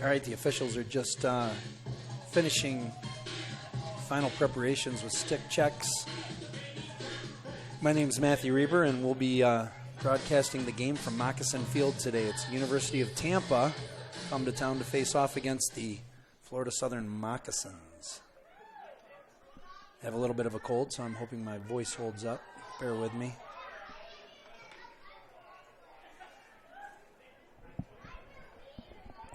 All right, the officials are just finishing final preparations with stick checks. My name is Matthew Reber, and we'll be broadcasting the game from Moccasin Field today. It's University of Tampa come to town to face off against the Florida Southern Moccasins. I have a little bit of a cold, so I'm hoping my voice holds up. Bear with me.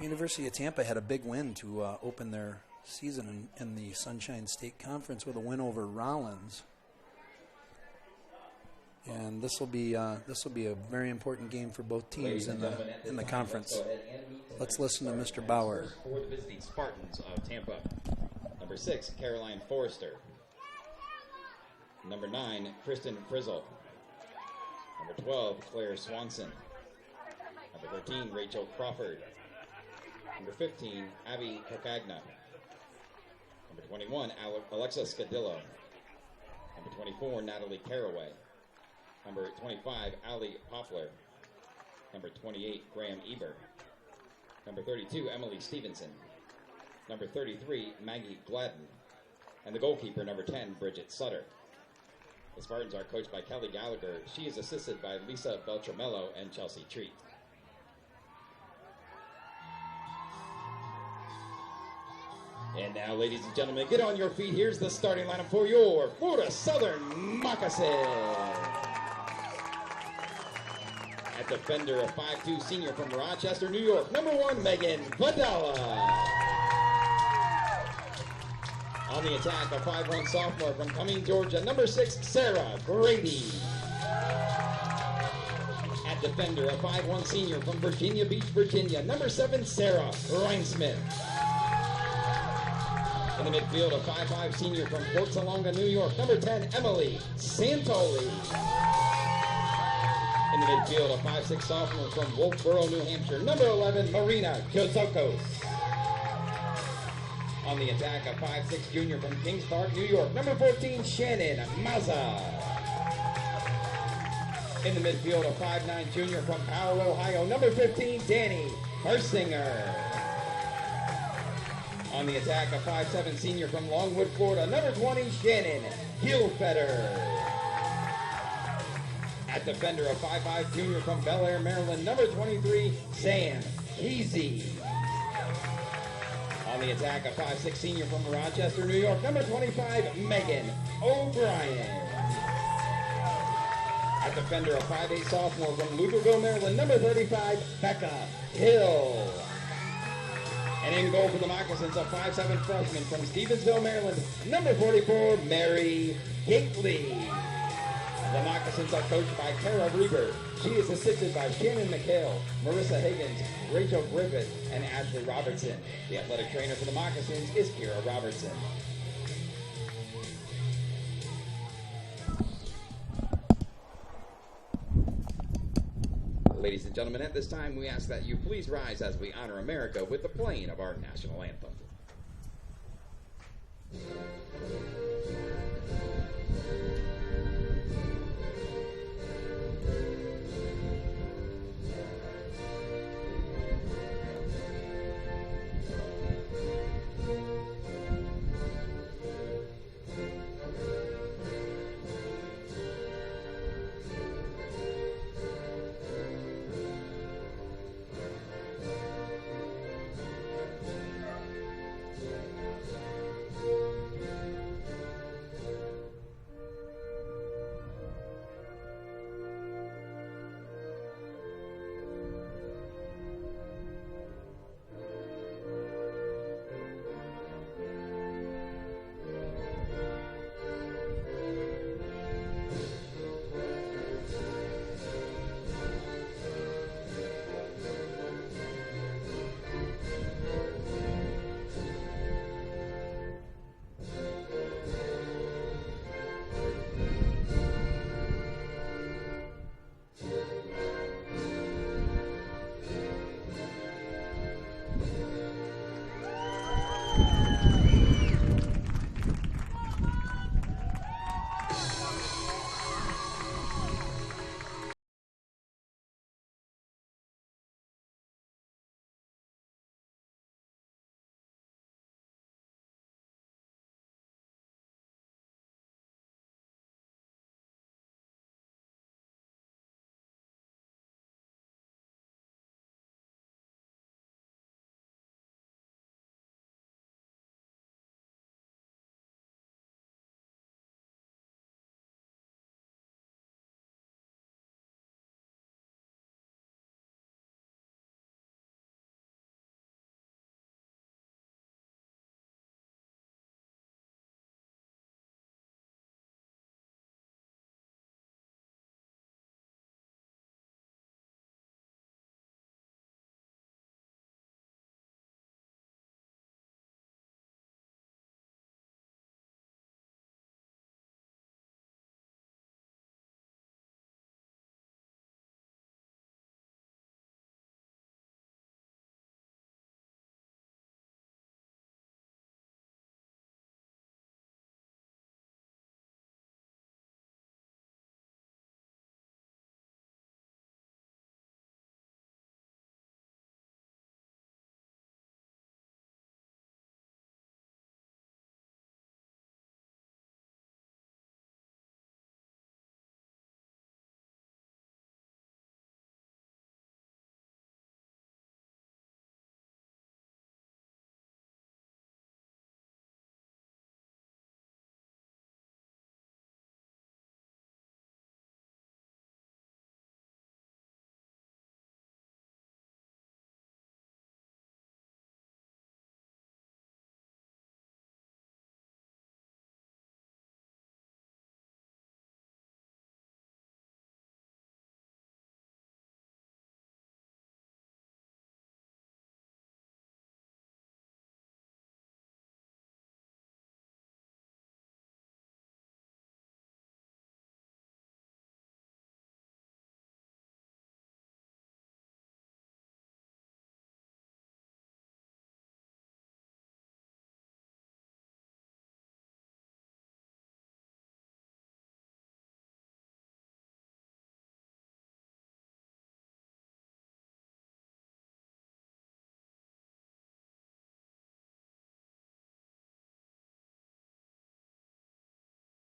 University of Tampa had a big win to open their season in the Sunshine State Conference with a win over Rollins. And this will be a very important game for both teams in the conference. Let's listen to Mr. Bauer. For the visiting Spartans of Tampa. Number 6, Caroline Forrester. Number 9, Kristen Frizzle. Number 12, Claire Swanson. Number 13, Rachel Crawford. Number 15, Abby Kokagna. Number 21, Alexa Scadillo. Number 24, Natalie Caraway. Number 25, Ali Poplar. Number 28, Graham Eber. Number 32, Emily Stevenson. Number 33, Maggie Gladden. And the goalkeeper, number 10, Bridget Sutter. The Spartans are coached by Kelly Gallagher. She is assisted by Lisa Beltramello and Chelsea Treat. And now, ladies and gentlemen, get on your feet. Here's the starting lineup for your Florida Southern Moccasins. At defender, a 5'2" senior from Rochester, New York, number 1, Megan Vidala. On the attack, a 5'1" sophomore from Cumming, Georgia, number 6, Sarah Grady. At defender, a 5'1" senior from Virginia Beach, Virginia, number 7, Sarah Reinsmith. In the midfield, a 5'5" senior from Port Salonga, New York, number 10, Emily Santoli. In the midfield, a 5'6" sophomore from Wolfboro, New Hampshire, number 11, Marina Jozokos. On the attack, a 5'6" junior from Kings Park, New York, number 14, Shannon Mazza. In the midfield, a 5'9" junior from Powell, Ohio, number 15, Danny Hersinger. On the attack, a 5'7" senior from Longwood, Florida, number 20, Shannon Hillfetter. At defender, a 5'5" junior from Bel Air, Maryland, number 23, Sam Easy. On the attack, a 5'6" senior from Rochester, New York, number 25, Megan O'Brien. At defender, a 5'8" sophomore from Louisville, Maryland, number 35, Becca Hill. And in goal for the Moccasins, a 5'7" freshman from Stevensville, Maryland, number 44, Mary Gately. The Moccasins are coached by Kara Reber. She is assisted by Shannon McHale, Marissa Higgins, Rachel Griffith, and Ashley Robertson. The athletic trainer for the Moccasins is Kira Robertson. Ladies and gentlemen, at this time, we ask that you please rise as we honor America with the playing of our national anthem.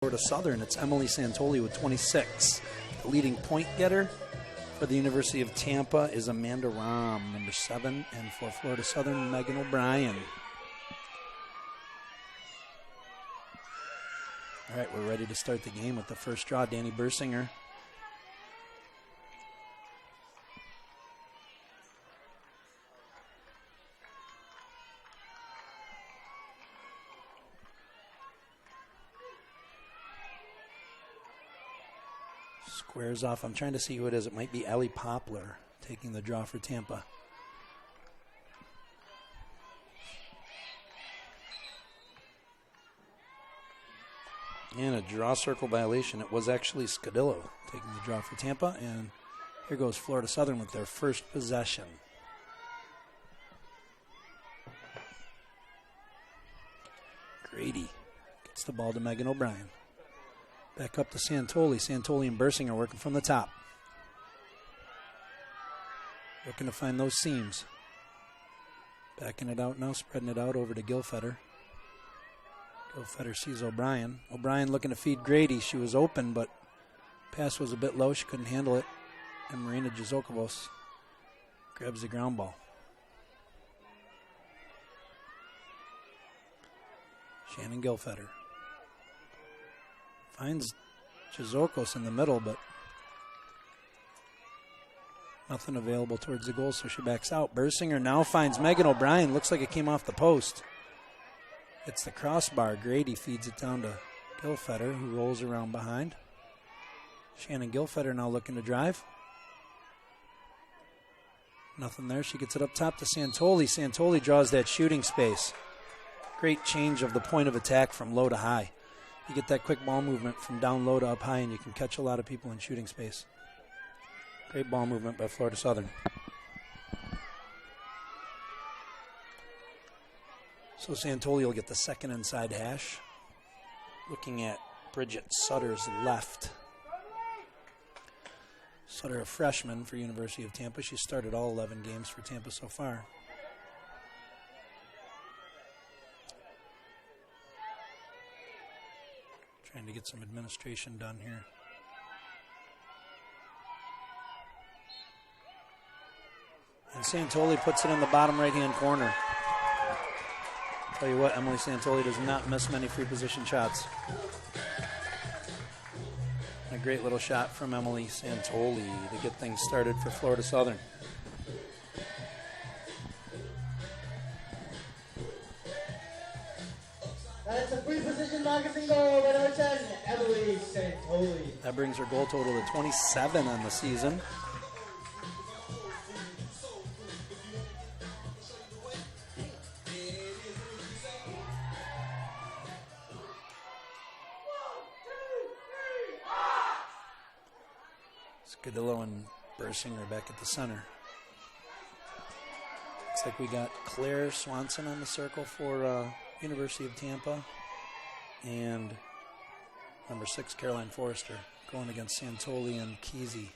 Florida Southern, it's Emily Santoli with 26. The leading point getter for the University of Tampa is Amanda Rahm, number 7. And for Florida Southern, Megan O'Brien. All right, we're ready to start the game with the first draw, Danny Bursinger. Squares off. I'm trying to see who it is. It might be Allie Poplar taking the draw for Tampa. And a draw circle violation. It was actually Scadillo taking the draw for Tampa. And here goes Florida Southern with their first possession. Grady gets the ball to Megan O'Brien. Back up to Santoli. Santoli and Bursinger working from the top. Looking to find those seams. Backing it out now, spreading it out over to Gilfetter. Gilfetter sees O'Brien. O'Brien looking to feed Grady. She was open, but pass was a bit low. She couldn't handle it. And Marina Jazokovos grabs the ground ball. Shannon Gilfetter finds Jazokos in the middle, but nothing available towards the goal, so she backs out. Bursinger now finds Megan O'Brien. Looks like it came off the post. It's the crossbar. Grady feeds it down to Gilfetter, who rolls around behind. Shannon Gilfetter now looking to drive. Nothing there. She gets it up top to Santoli. Santoli draws that shooting space. Great change of the point of attack from low to high. You get that quick ball movement from down low to up high, and you can catch a lot of people in shooting space. Great ball movement by Florida Southern. So Santoli will get the second inside hash. Looking at Bridget Sutter's left. Sutter, a freshman for University of Tampa. She started all 11 games for Tampa so far. Trying to get some administration done here. And Santoli puts it in the bottom right-hand corner. Tell you what, Emily Santoli does not miss many free position shots. A great little shot from Emily Santoli to get things started for Florida Southern. That's a free position magazine goal by number 10, Emily Santoli. That brings her goal total to 27 on the season. Scadillo and Bursinger back at the center. Looks like we got Claire Swanson on the circle for University of Tampa, and number 6, Caroline Forrester, going against Santoli and Kesey.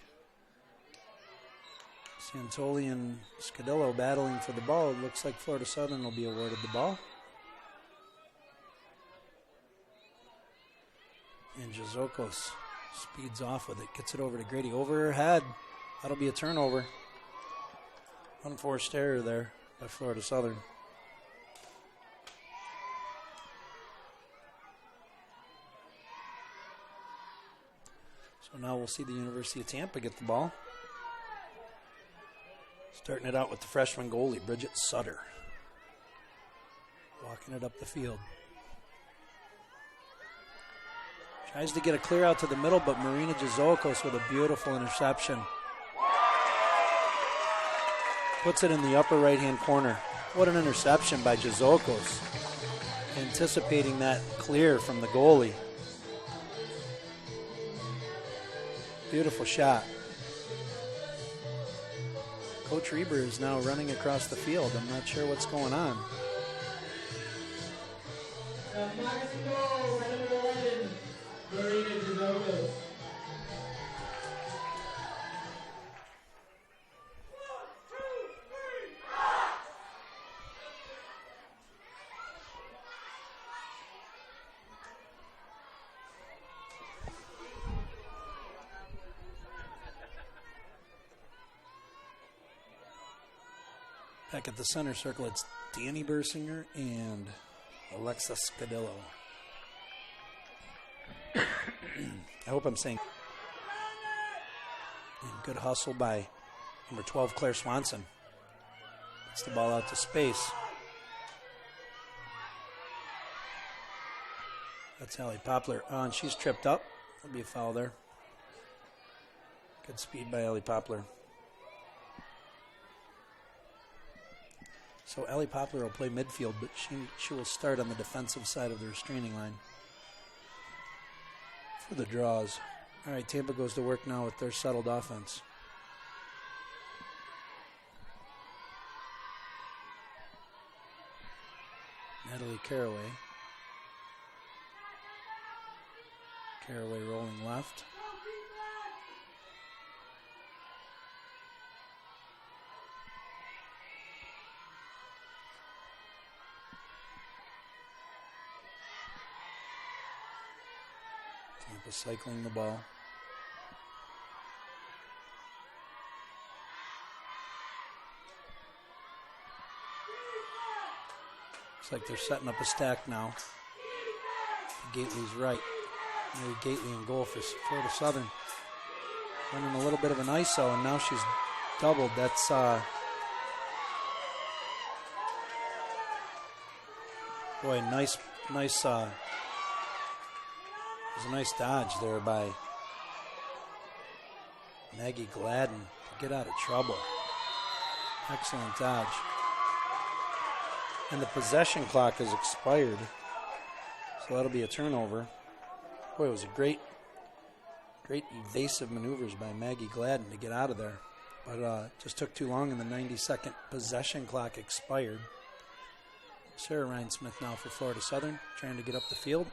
Santoli and Scadillo battling for the ball. It looks like Florida Southern will be awarded the ball. And Jazokos speeds off with it, gets it over to Grady. Over her head. That'll be a turnover. Unforced error there by Florida Southern. So now we'll see the University of Tampa get the ball. Starting it out with the freshman goalie, Bridget Sutter. Walking it up the field. Tries to get a clear out to the middle, but Marina Jazokos with a beautiful interception. Puts it in the upper right-hand corner. What an interception by Jazokos. Anticipating that clear from the goalie. Beautiful shot. Coach Reber is now running across the field. I'm not sure what's going on. Magazine goal by number 11, Marina Jazokos. Back at the center circle, it's Danny Bersinger and Alexa Scadillo. I hope I'm saying. And good hustle by number 12, Claire Swanson. Gets the ball out to space. That's Allie Poplar. And she's tripped up. There'll be a foul there. Good speed by Allie Poplar. So Allie Poplar will play midfield, but she will start on the defensive side of the restraining line for the draws. All right, Tampa goes to work now with their settled offense. Natalie Caraway. Caraway rolling left. Tampa cycling the ball. Looks like they're setting up a stack now. Gately's right. Mary Gately in goal for Florida Southern. Running a little bit of an ISO, and now she's doubled. That's boy, nice. There's a nice dodge there by Maggie Gladden to get out of trouble. Excellent dodge. And the possession clock has expired, so that'll be a turnover. Boy, it was a great evasive maneuvers by Maggie Gladden to get out of there. But just took too long, and the 90-second possession clock expired. Sarah Ryan-Smith now for Florida Southern, trying to get up the field.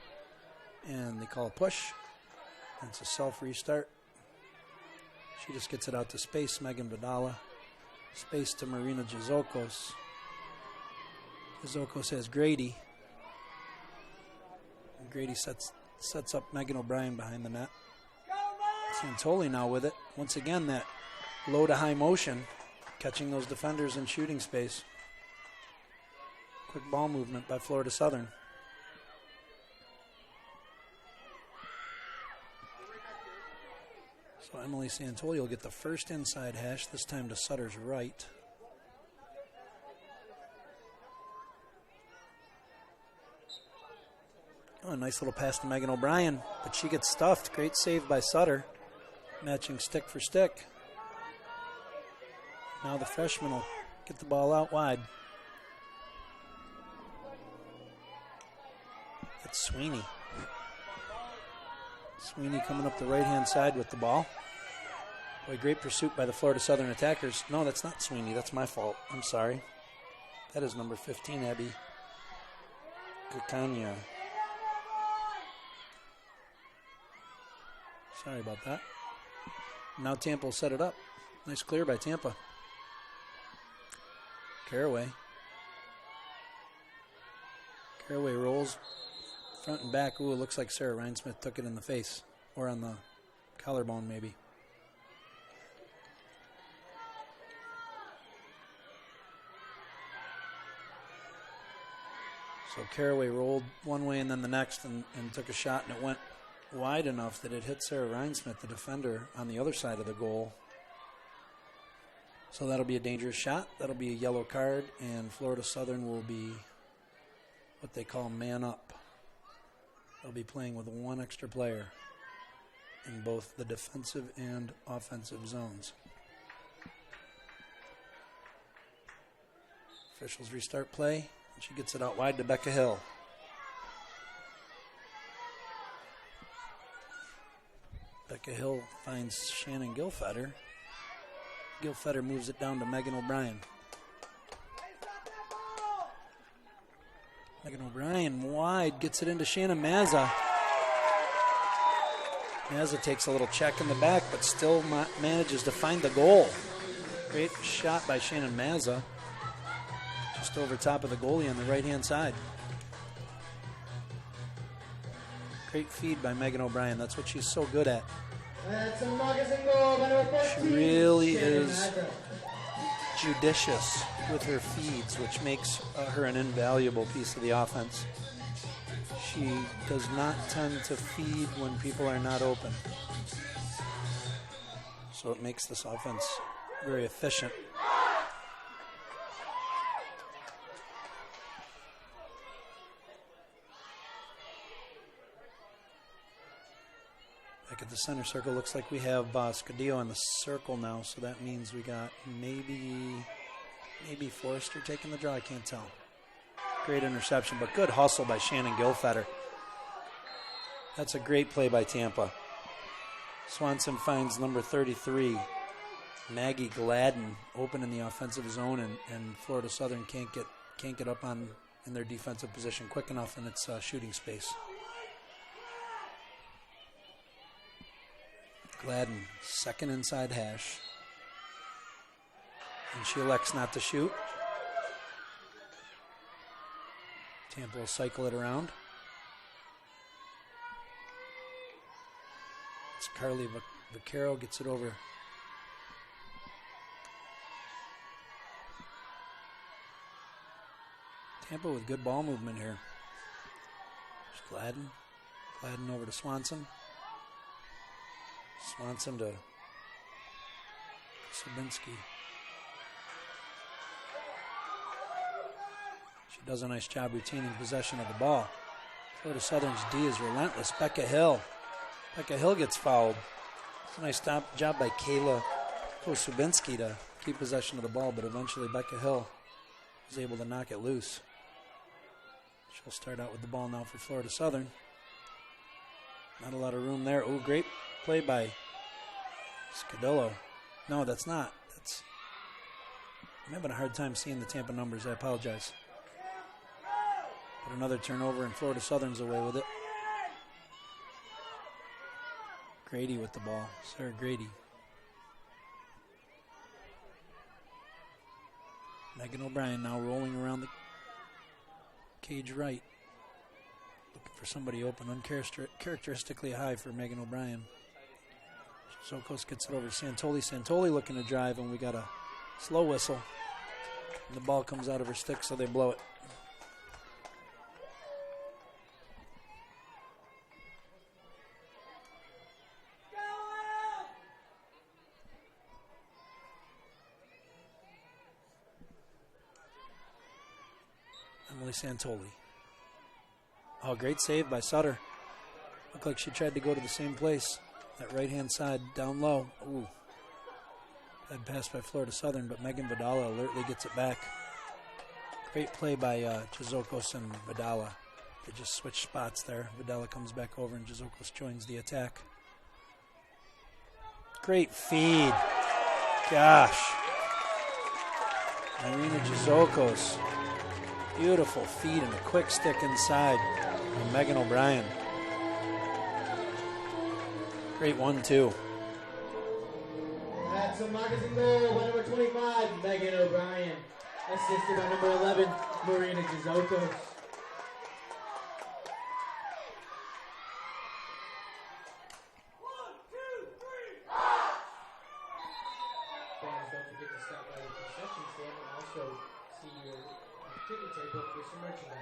And they call a push. It's a self-restart. She just gets it out to space. Megan Vidala. Space to Marina Jazokos. Jazokos has Grady. And Grady sets up Megan O'Brien behind the net. Santoli now with it. Once again, that low to high motion, catching those defenders in shooting space. Quick ball movement by Florida Southern. So Emily Santoli will get the first inside hash, this time to Sutter's right. Oh, a nice little pass to Megan O'Brien, but she gets stuffed. Great save by Sutter, matching stick for stick. Now the freshman will get the ball out wide. That's Sweeney. Sweeney coming up the right-hand side with the ball. Boy, great pursuit by the Florida Southern attackers. No, that's not Sweeney. That's my fault. I'm sorry. That is number 15, Abby Kakanya. Sorry about that. Now Tampa will set it up. Nice clear by Tampa. Caraway. Caraway rolls front and back. Ooh, it looks like Sarah Ryan-Smith took it in the face. Or on the collarbone, maybe. So Caraway rolled one way and then the next and took a shot, and it went wide enough that it hit Sarah Ryan-Smith, the defender, on the other side of the goal. So that'll be a dangerous shot. That'll be a yellow card, and Florida Southern will be what they call man up. They'll be playing with one extra player in both the defensive and offensive zones. Officials restart play. She gets it out wide to Becca Hill. Becca Hill finds Shannon Gilfetter. Gilfetter moves it down to Megan O'Brien. Megan O'Brien wide, gets it into Shannon Mazza. Mazza takes a little check in the back, but still manages to find the goal. Great shot by Shannon Mazza. Just over top of the goalie on the right-hand side. Great feed by Megan O'Brien. That's what she's so good at. She really is judicious with her feeds, which makes her an invaluable piece of the offense. She does not tend to feed when people are not open. So it makes this offense very efficient. Back at the center circle, looks like we have Scudillo in the circle now, so that means we got maybe Forrester taking the draw, I can't tell. Great interception, but good hustle by Shannon Gilfetter. That's a great play by Tampa. Swanson finds number 33, Maggie Gladden, open in the offensive zone, and Florida Southern can't get up in their defensive position quick enough in its shooting space. Gladden, second inside hash. And she elects not to shoot. Tampa will cycle it around. It's Carly Vaquero, gets it over. Tampa with good ball movement here. There's Gladden over to Swanson. Swanson to Sabinski. She does a nice job retaining possession of the ball. Florida Southern's D is relentless. Becca Hill gets fouled. It's a nice job by Kayla Kosubinski to keep possession of the ball, but eventually Becca Hill was able to knock it loose. She'll start out with the ball now for Florida Southern. Not a lot of room there. Oh, great play by Scudillo. No, that's not. I'm having a hard time seeing the Tampa numbers. I apologize. But another turnover, and Florida Southern's away with it. Grady with the ball. Sarah Grady. Megan O'Brien now rolling around the cage right. Looking for somebody open. Uncharacteristically high for Megan O'Brien. Zokos gets it over to Santoli. Santoli looking to drive, and we got a slow whistle. And the ball comes out of her stick, so they blow it. Emily Santoli. Oh, great save by Sutter. Looked like she tried to go to the same place. That right-hand side down low. Ooh. Bad pass by Florida Southern, but Megan Vidala alertly gets it back. Great play by Jazokos and Vidala. They just switch spots there. Vidala comes back over, and Jazokos joins the attack. Great feed. Gosh. Irina Jazokos. Beautiful feed and a quick stick inside from Megan O'Brien. Great 1-2. That's a magazine goal by number 25, Megan O'Brien. Assisted by number 11, Marina Jazokos. Fans, don't forget to stop by the concession stand and also see your ticket table for some merchandise.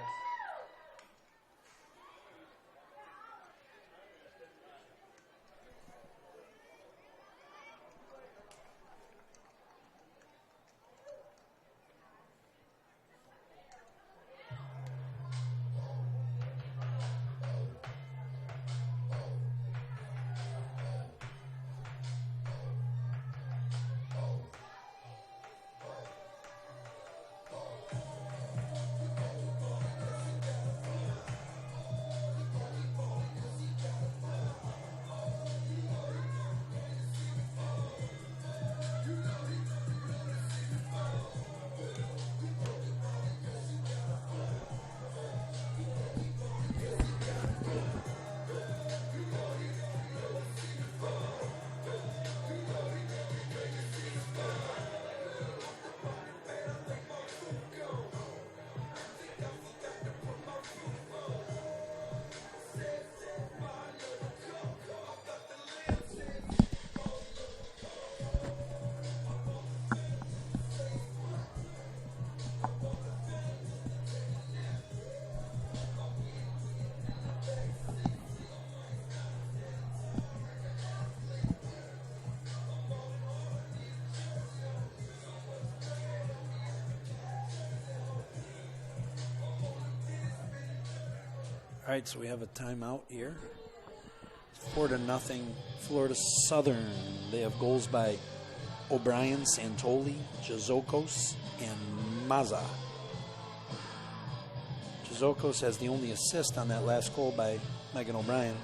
All right, so we have a timeout here. 4-0, Florida Southern. They have goals by O'Brien, Santoli, Jazokos, and Maza. Jazokos has the only assist on that last goal by Megan O'Brien.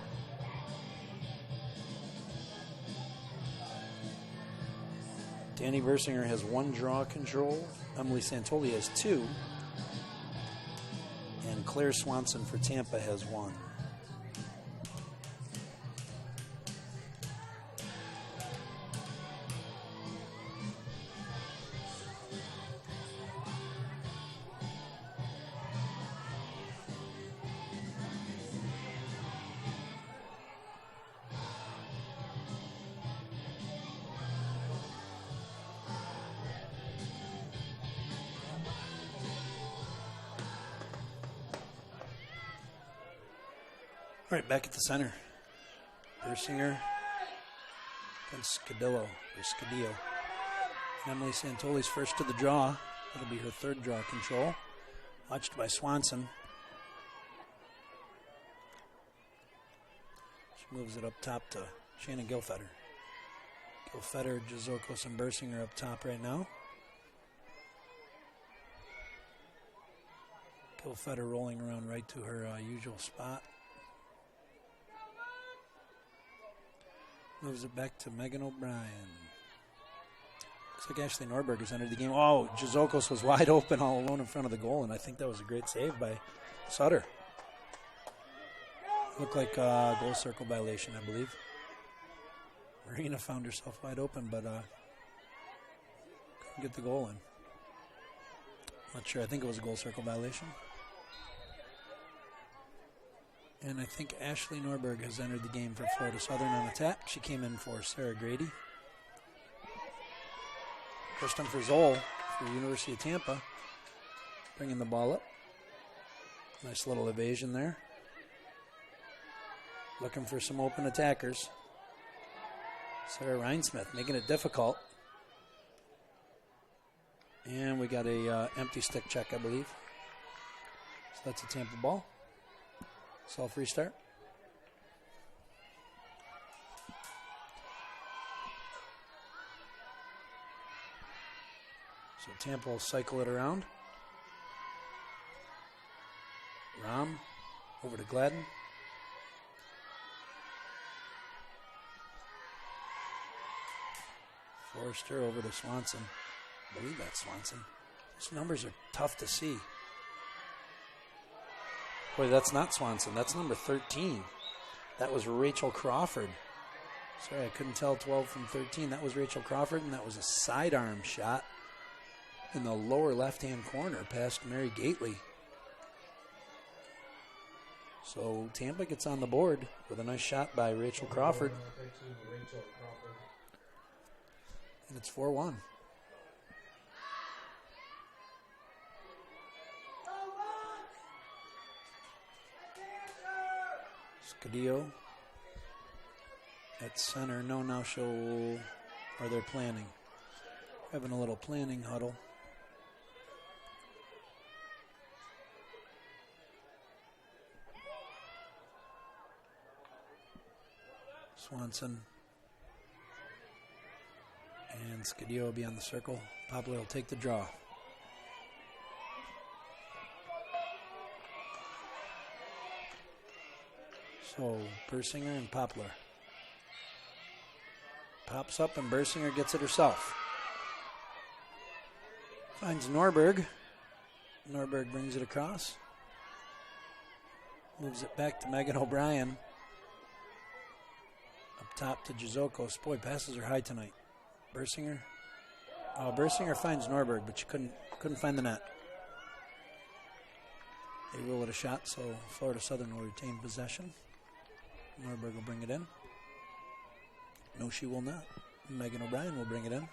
Danny Versinger has 1 draw control. Emily Santoli has 2. And Claire Swanson for Tampa has 1. All right, back at the center. Bersinger against Scadillo. Emily Santoli's first to the draw. That'll be her 3rd draw control. Watched by Swanson. She moves it up top to Shannon Gilfetter. Gilfetter, Jazokos, and Bersinger up top right now. Gilfetter rolling around right to her usual spot. Moves it back to Megan O'Brien. Looks like Ashley Norberg has entered the game. Oh, Jazokos was wide open all alone in front of the goal, and I think that was a great save by Sutter. Looked like a goal circle violation, I believe. Marina found herself wide open, but couldn't get the goal in. Not sure. I think it was a goal circle violation. And I think Ashley Norberg has entered the game for Florida Southern on the tap. She came in for Sarah Grady. Kirsten Frizzol for University of Tampa. Bringing the ball up. Nice little evasion there. Looking for some open attackers. Sarah Reinsmith making it difficult. And we got a empty stick check, I believe. So that's a Tampa ball. Self restart. So Tampa will cycle it around. Ram over to Gladden. Forrester over to Swanson. I believe that's Swanson. Those numbers are tough to see. Boy, that's not Swanson. That's number 13. That was Rachel Crawford. Sorry, I couldn't tell 12 from 13. That was Rachel Crawford, and that was a sidearm shot in the lower left-hand corner past Mary Gately. So Tampa gets on the board with a nice shot by Rachel Crawford. And it's 4-1. Scadillo at center. No show, or they're planning. Having a little planning huddle. Swanson and Scadillo will be on the circle. Poplar will take the draw. So Bersinger and Poplar. Pops up and Bersinger gets it herself. Finds Norberg. Norberg brings it across. Moves it back to Megan O'Brien. Up top to Jazokos. Boy, passes are high tonight. Bersinger. Oh, Bersinger finds Norberg, but she couldn't find the net. They rule it a shot, so Florida Southern will retain possession. Norberg will bring it in. No, she will not. Megan O'Brien will bring it in.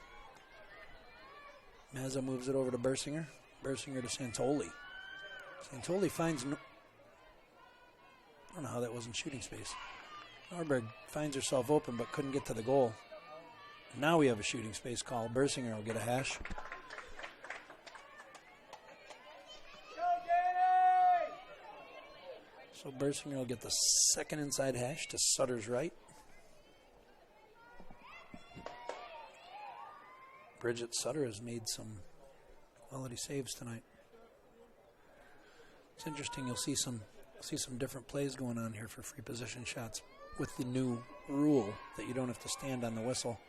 Mazza moves it over to Bersinger. Bersinger to Santoli. Santoli finds... I don't know how that wasn't shooting space. Norberg finds herself open but couldn't get to the goal. Now we have a shooting space call. Bersinger will get a hash. So Bersinger will get the second inside hash to Sutter's right. Bridget Sutter has made some quality saves tonight. It's interesting. You'll see some different plays going on here for free position shots with the new rule that you don't have to stand on the whistle.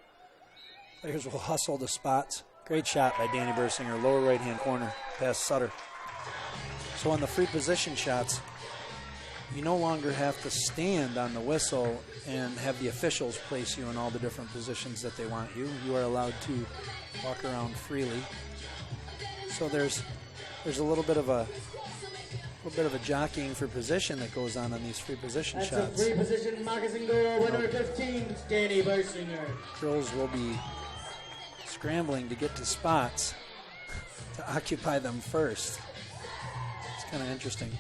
Players will hustle the spots. Great shot by Danny Bersinger, lower right-hand corner, past Sutter. So on the free position shots, you no longer have to stand on the whistle and have the officials place you in all the different positions that they want you. You are allowed to walk around freely. So there's a little bit of a jockeying for position that goes on these free position shots. That's a free position moccasin goal, with number 15, Danny Bersinger. Girls will be scrambling to get to spots to occupy them first. It's kind of interesting.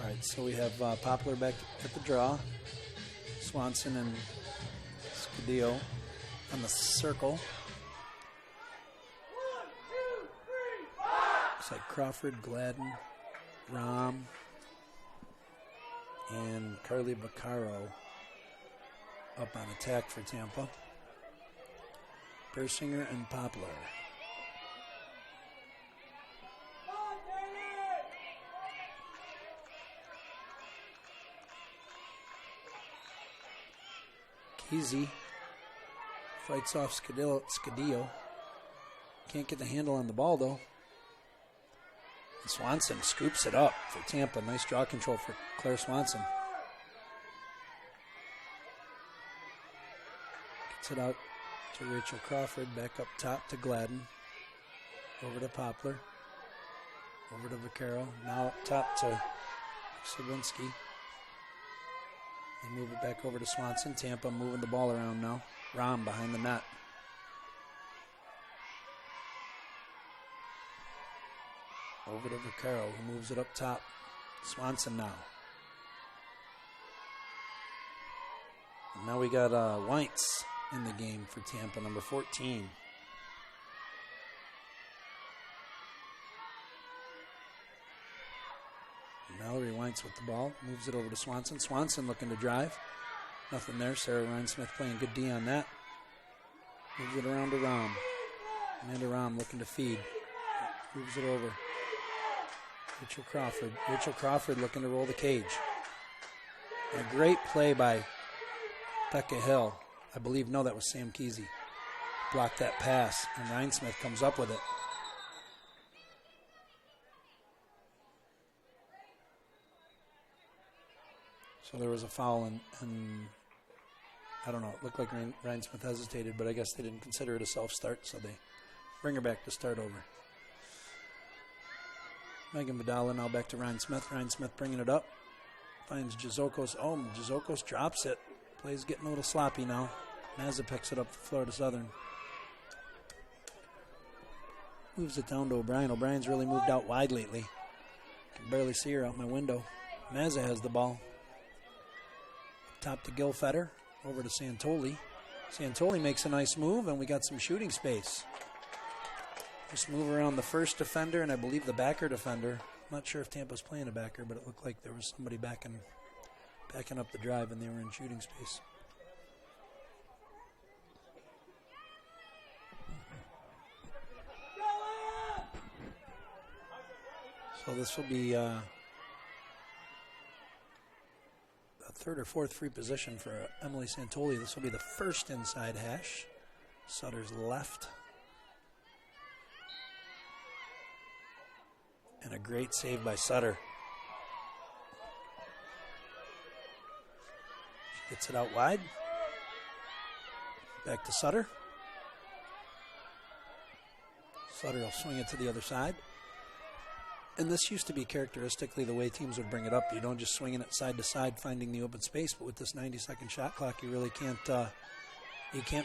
All right, so we have Poplar back at the draw. Swanson and Scudillo on the circle. Looks like Crawford, Gladden, Rom, and Carly Baccaro up on attack for Tampa. Bersinger and Poplar. Kesey fights off Scudillo. Can't get the handle on the ball, though. And Swanson scoops it up for Tampa. Nice draw control for Claire Swanson. Gets it out to Rachel Crawford. Back up top to Gladden. Over to Poplar. Over to Vaccaro. Now up top to Sawinski. They move it back over to Swanson. Tampa moving the ball around now. Rom behind the net. Over to Vaccaro, who moves it up top. Swanson now. And now we got Weintz in the game for Tampa, number 14. Mallory Weintz with the ball, moves it over to Swanson. Swanson looking to drive. Nothing there. Sarah Ryan-Smith playing good D on that. Moves it around to Rom. Amanda Rom looking to feed. Moves it over. Rachel Crawford. Rachel Crawford looking to roll the cage. And a great play by Becca Hill. I believe, no, that was Sam Kesey. Blocked that pass, and Ryan-Smith comes up with it. So there was a foul, and I don't know, it looked like Ryan Smith hesitated, but I guess they didn't consider it a self-start, so they bring her back to start over. Megan Vidala now back to Ryan Smith. Ryan Smith bringing it up. Finds Jazokos. Oh, Jazokos drops it. Play's getting a little sloppy now. Mazza picks it up for Florida Southern. Moves it down to O'Brien. O'Brien's really moved out wide lately. Can barely see her out my window. Mazza has the ball. Top to Gilfetter, over to Santoli. Santoli makes a nice move, and we got some shooting space. Just move around the first defender, and I believe the backer defender. I'm not sure if Tampa's playing a backer, but it looked like there was somebody backing up the drive, and they were in shooting space. So this will be third or fourth free position for Emily Santoli. This will be the first inside hash. Sutter's left. And a great save by Sutter. She gets it out wide. Back to Sutter. Sutter will swing it to the other side. And this used to be characteristically the way teams would bring it up. You don't just swing it side to side, finding the open space. But with this 90-second shot clock, you really can't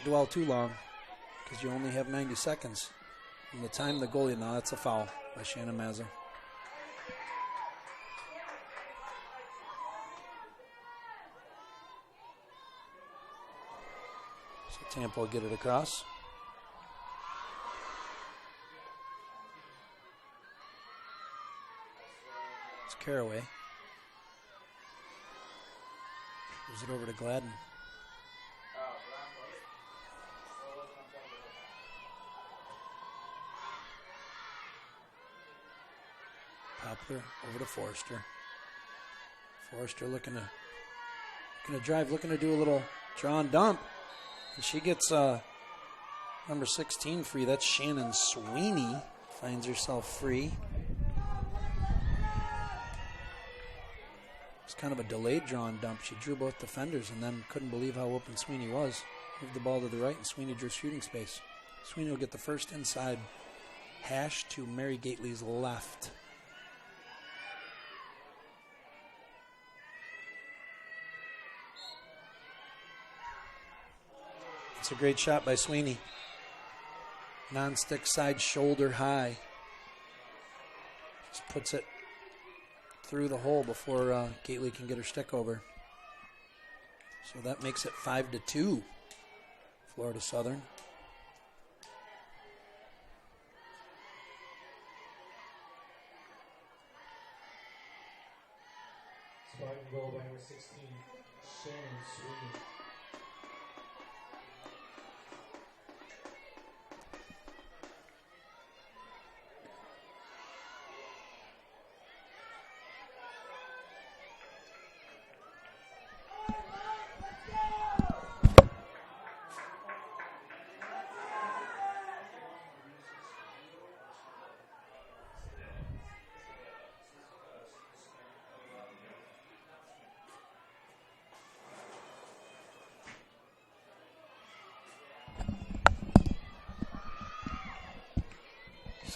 dwell too long because you only have 90 seconds. From the time the goalie, now that's a foul by Shannon Mazza. So Tampa will get it across. It's Caraway. Gives it over to Gladden. Poplar over to Forrester. Forrester looking to drive, looking to do a little draw and dump. And she gets number 16 free. That's Shannon Sweeney. Finds herself free. It's kind of a delayed draw and dump. She drew both defenders and then couldn't believe how open Sweeney was. Moved the ball to the right and Sweeney drew shooting space. Sweeney will get the first inside hash to Mary Gately's left. It's a great shot by Sweeney. Non-stick side shoulder high. Just puts it through the hole before Gately can get her stick over. So that makes it 5-2. Florida Southern. Spartan goal by number 16, Shannon Sweeney.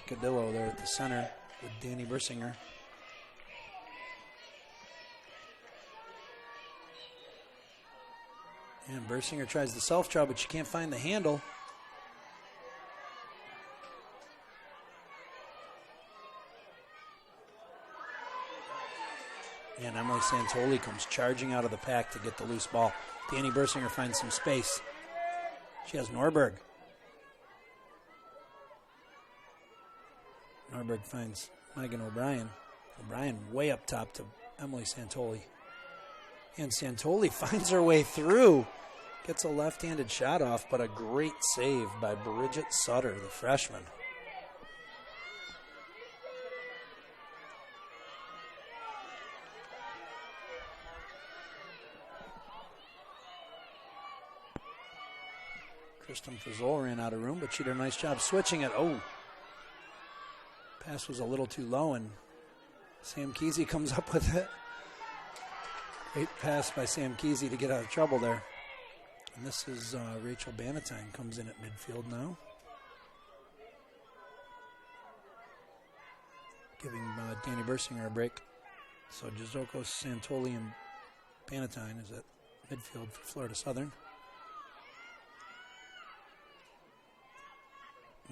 Scadillo there at the center with Danny Bersinger. And Bersinger tries the self-draw, but she can't find the handle. And Emily Santoli comes charging out of the pack to get the loose ball. Danny Bersinger finds some space. She has Norberg. Norberg finds Megan O'Brien. O'Brien way up top to Emily Santoli. And Santoli finds her way through. Gets a left-handed shot off, but a great save by Bridget Sutter, the freshman. Kristen Frizzol ran out of room, but she did a nice job switching it. Oh, pass was a little too low, and Sam Kesey comes up with it. Great pass by Sam Kesey to get out of trouble there. And this is Rachel Bannatyne comes in at midfield now. Giving Danny Bersinger a break. So Jizoko, Santoli, and Bannatyne is at midfield for Florida Southern.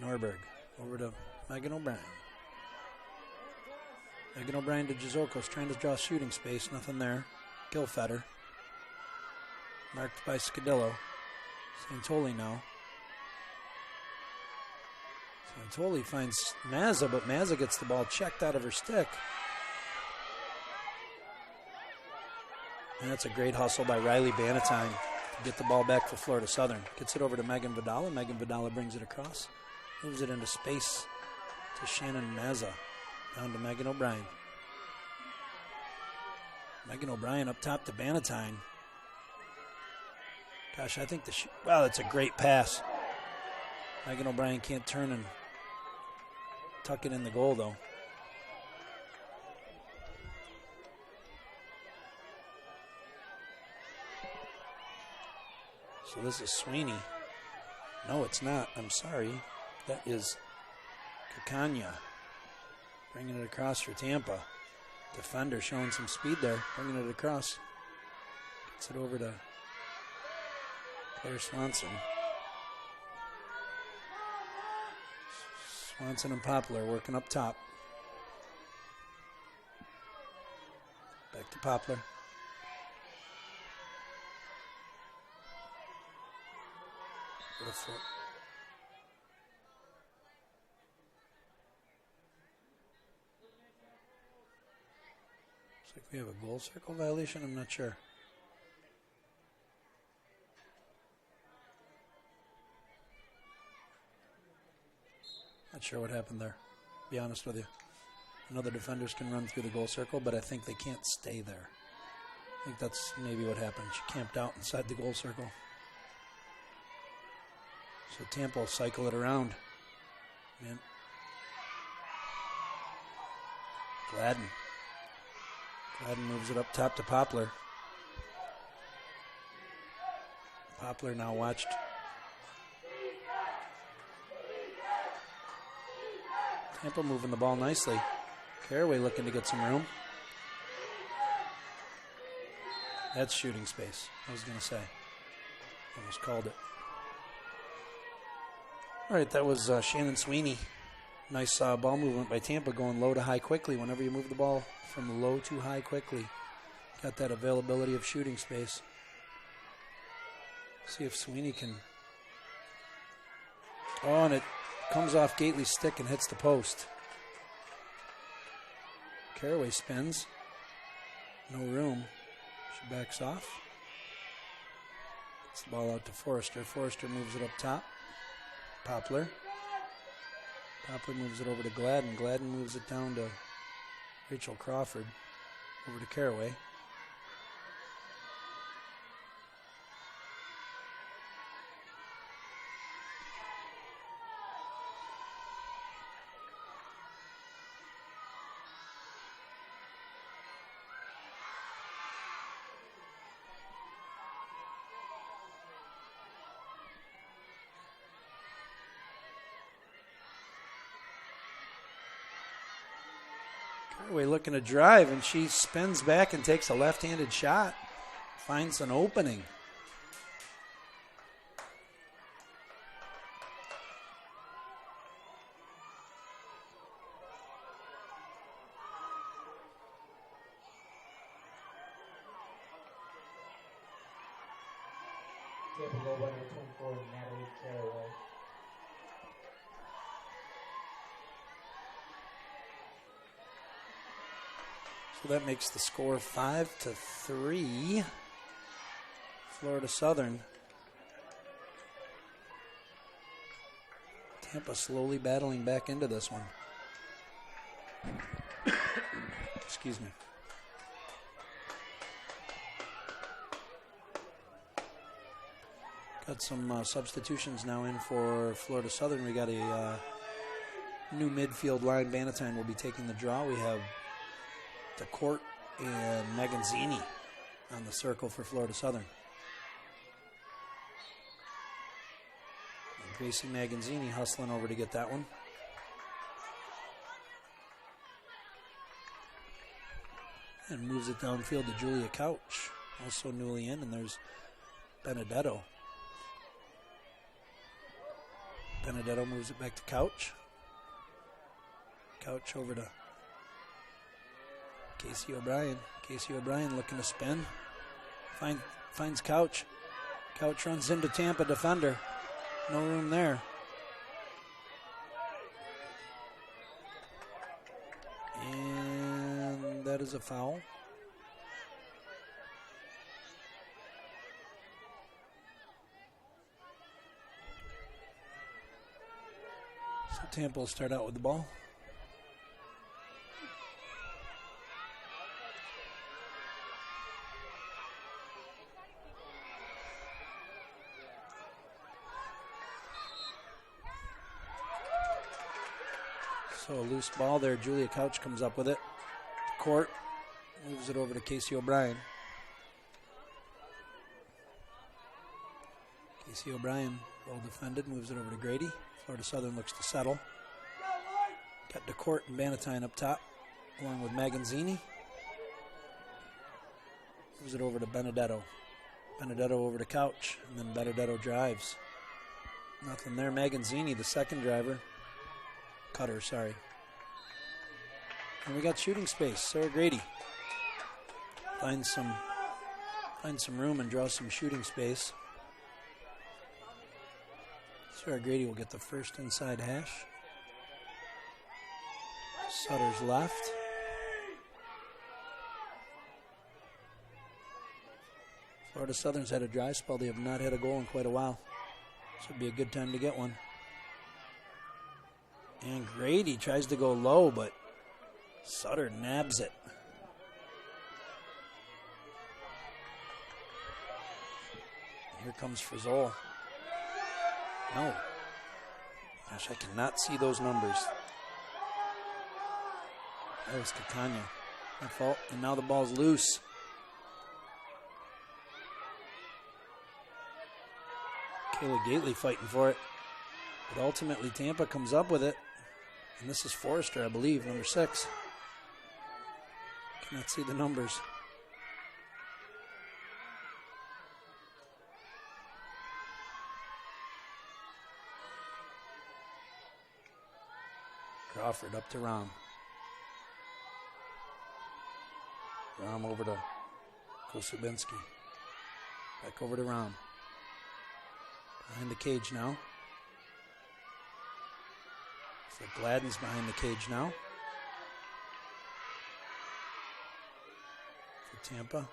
Norberg over to Megan O'Brien. Megan O'Brien to Jizokos, trying to draw shooting space. Nothing there. Gilfetter. Marked by Scadillo. Santoli now. Santoli finds Mazza, but Mazza gets the ball checked out of her stick. And that's a great hustle by Riley Bannatyne to get the ball back for Florida Southern. Gets it over to Megan Vidala. Megan Vidala brings it across. Moves it into space to Shannon Mazza. Down to Megan O'Brien. Megan O'Brien up top to Bannatyne. Gosh, I think wow, that's a great pass. Megan O'Brien can't turn and tuck it in the goal, though. So this is Sweeney. No, it's not. I'm sorry. That is Kakanya. Bringing it across for Tampa. Defender showing some speed there. Bringing it across. Gets it over to Claire Swanson. Swanson and Poplar working up top. Back to Poplar. before. Looks like we have a goal circle violation. I'm not sure. Not sure what happened there, to be honest with you. I know the defenders can run through the goal circle, but I think they can't stay there. I think that's maybe what happened. She camped out inside the goal circle. So Tampa will cycle it around. Man. Gladden. Gladden moves it up top to Poplar. Poplar now watched. Tampa moving the ball nicely. Caraway looking to get some room. That's shooting space, I was going to say. Almost called it. All right, that was Shannon Sweeney. Nice ball movement by Tampa, going low to high quickly. Whenever you move the ball from low to high quickly, got that availability of shooting space. See if Sweeney can... Oh, and it comes off Gately's stick and hits the post. Caraway spins. No room. She backs off. Gets the ball out to Forrester. Forrester moves it up top. Poplar. Poplar moves it over to Gladden. Gladden moves it down to Rachel Crawford. Over to Caraway. Caraway looking to drive, and she spins back and takes a left-handed shot. Finds an opening. Tampa goal by number 24, Natalie Caraway. So that makes the score 5-3. Florida Southern. Tampa slowly battling back into this one. Excuse me. Got some substitutions now in for Florida Southern. We got a new midfield line. Bannatyne will be taking the draw. We have DeCourt and Maganzini on the circle for Florida Southern. And Gracie Maganzini hustling over to get that one. And moves it downfield to Julia Couch, also newly in, and there's Benedetto. Benedetto moves it back to Couch. Couch over to Casey O'Brien. Casey O'Brien looking to spin. Finds Couch. Couch runs into Tampa defender. No room there. And that is a foul. So Tampa will start out with the ball. So a loose ball there. Julia Couch comes up with it. Court moves it over to Casey O'Brien. Casey O'Brien, well defended, moves it over to Grady. Florida Southern looks to settle. Got DeCourt and Bannatyne up top, along with Maganzini. Moves it over to Benedetto. Benedetto over to Couch, and then Benedetto drives. Nothing there. Maganzini, the second driver. Cutter, sorry. And we got shooting space. Sarah Grady finds some room and draws some shooting space. Sarah Grady will get the first inside hash. Sutter's left. Florida Southern's had a dry spell. They have not had a goal in quite a while. This would be a good time to get one. And Grady tries to go low, but Sutter nabs it. Here comes Frizzol. No. Gosh, I cannot see those numbers. That was Catania. My fault. And now the ball's loose. Kayla Gately fighting for it. But ultimately Tampa comes up with it. And this is Forrester, I believe, number 6. Cannot see the numbers. Crawford up to Rom. Rom over to Kosubinski. Back over to Rom. Behind the cage now. So Gladden's behind the cage now. For Tampa.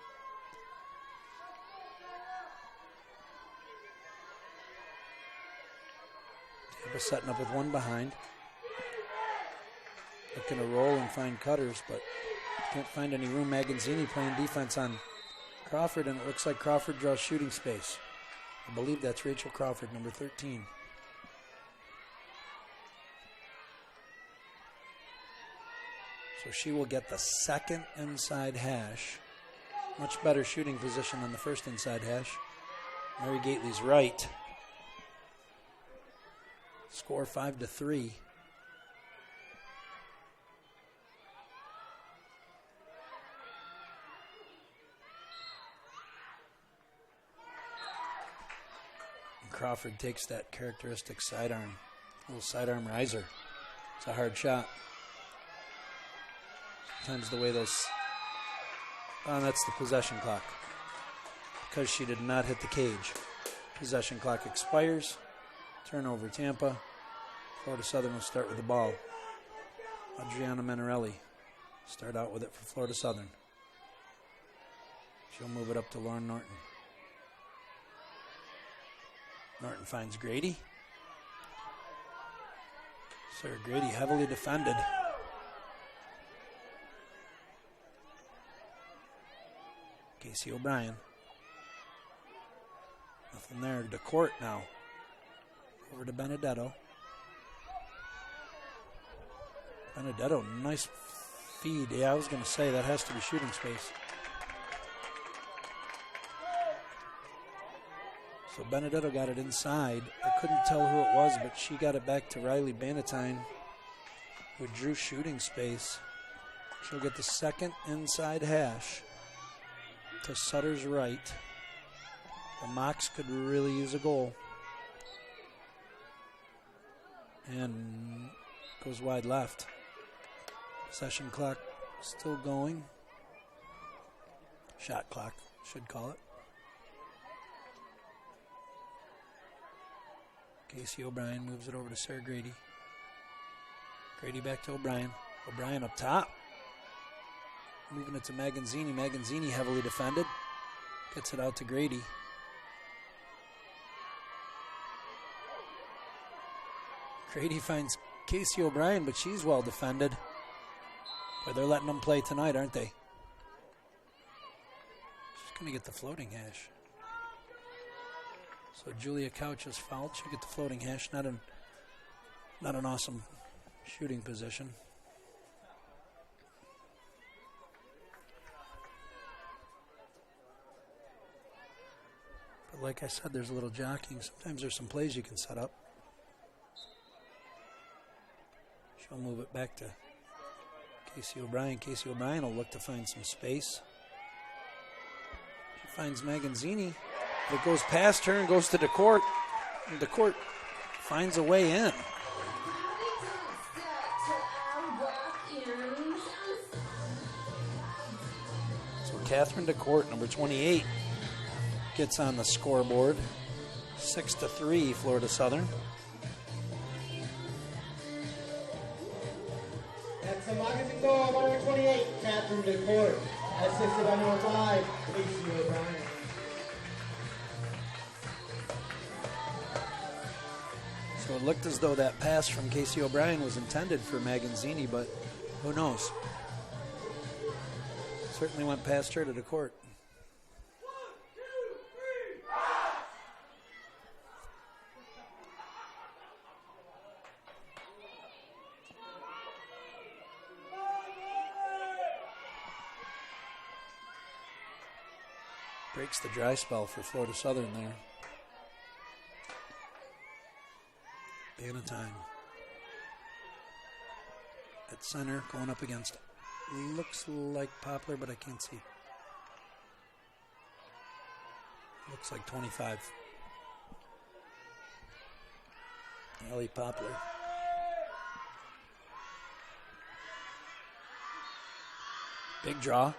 Tampa setting up with one behind. Looking to roll and find cutters, but can't find any room. Magazzini playing defense on Crawford, and it looks like Crawford draws shooting space. I believe that's Rachel Crawford, number 13. So she will get the second inside hash. Much better shooting position than the first inside hash. Mary Gately's right. Score 5-3. Crawford takes that characteristic sidearm, little sidearm riser. It's a hard shot. Sometimes the way those, that's the possession clock. Because she did not hit the cage. Possession clock expires. Turnover Tampa. Florida Southern will start with the ball. Adriana Menarelli start out with it for Florida Southern. She'll move it up to Lauren Norton. Norton finds Grady. Sarah Grady heavily defended. Casey O'Brien. Nothing there. To court now. Over to Benedetto. Benedetto, nice feed. Yeah, I was going to say that has to be shooting space. So Benedetto got it inside. I couldn't tell who it was, but she got it back to Riley Bannatyne, who drew shooting space. She'll get the second inside hash to Sutter's right. The Mocs could really use a goal. And goes wide left. Possession clock still going. Shot clock, should call it. Casey O'Brien moves it over to Sarah Grady. Grady back to O'Brien. O'Brien up top. Moving it to Magazzini. Magazzini heavily defended. Gets it out to Grady. Grady finds Casey O'Brien, but she's well defended. But they're letting them play tonight, aren't they? She's going to get the floating hash. So Julia Couch is fouled. She'll get the floating hash. Not an awesome shooting position. But like I said, there's a little jockeying. Sometimes there's some plays you can set up. She'll move it back to Casey O'Brien. Casey O'Brien will look to find some space. She finds Magazzini. It goes past her and goes to DeCourt. And DeCourt finds a way in. So Catherine DeCourt, number 28, gets on the scoreboard. 6-3, Florida Southern. The magazine goal by number 28, Catherine DeCourt. Assisted by number 5, Casey O'Brien. So it looked as though that pass from Casey O'Brien was intended for Maganzini, but who knows? Certainly went past her to the court. Breaks the dry spell for Florida Southern there. Bannatyne at center, going up against, looks like Poplar, but I can't see. Looks like 25. Ellie Poplar. Big draw.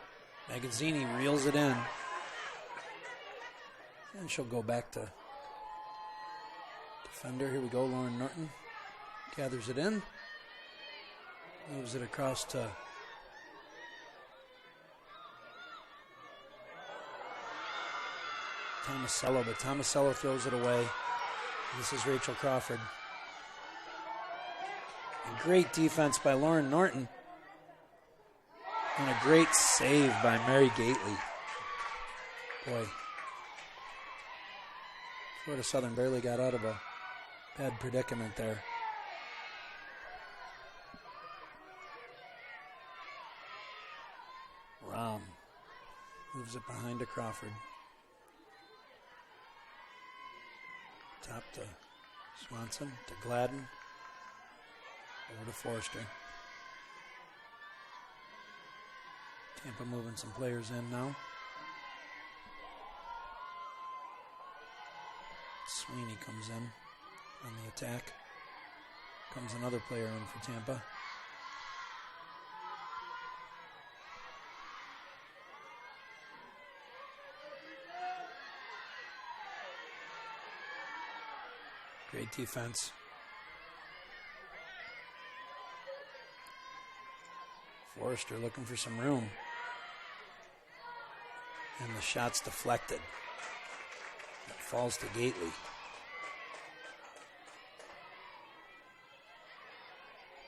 Magazzini reels it in. And she'll go back to defender. Here we go. Lauren Norton gathers it in. Moves it across to Tomasello, but Tomasello throws it away. This is Rachel Crawford. And great defense by Lauren Norton. And a great save by Mary Gately. Boy. Florida Southern barely got out of a bad predicament there. Ram moves it behind to Crawford. Top to Swanson, to Gladden. Over to Forrester. Tampa moving some players in now. Sweeney comes in on the attack. Comes another player in for Tampa. Great defense. Forrester looking for some room. And the shot's deflected. It falls to Gately.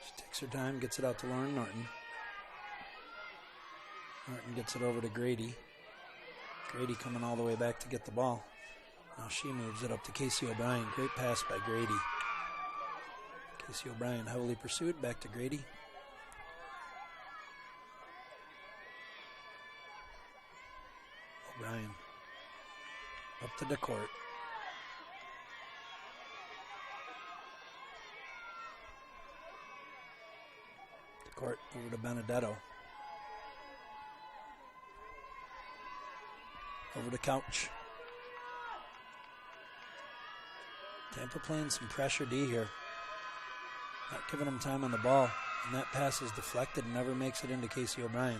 She takes her time, gets it out to Lauren Norton. Norton gets it over to Grady. Grady coming all the way back to get the ball. Now she moves it up to Casey O'Brien. Great pass by Grady. Casey O'Brien heavily pursued. Back to Grady. O'Brien up to DeCourt. DeCourt over to Benedetto. Over to Couch. Tampa playing some pressure D here. Not giving him time on the ball. And that pass is deflected and never makes it into Casey O'Brien.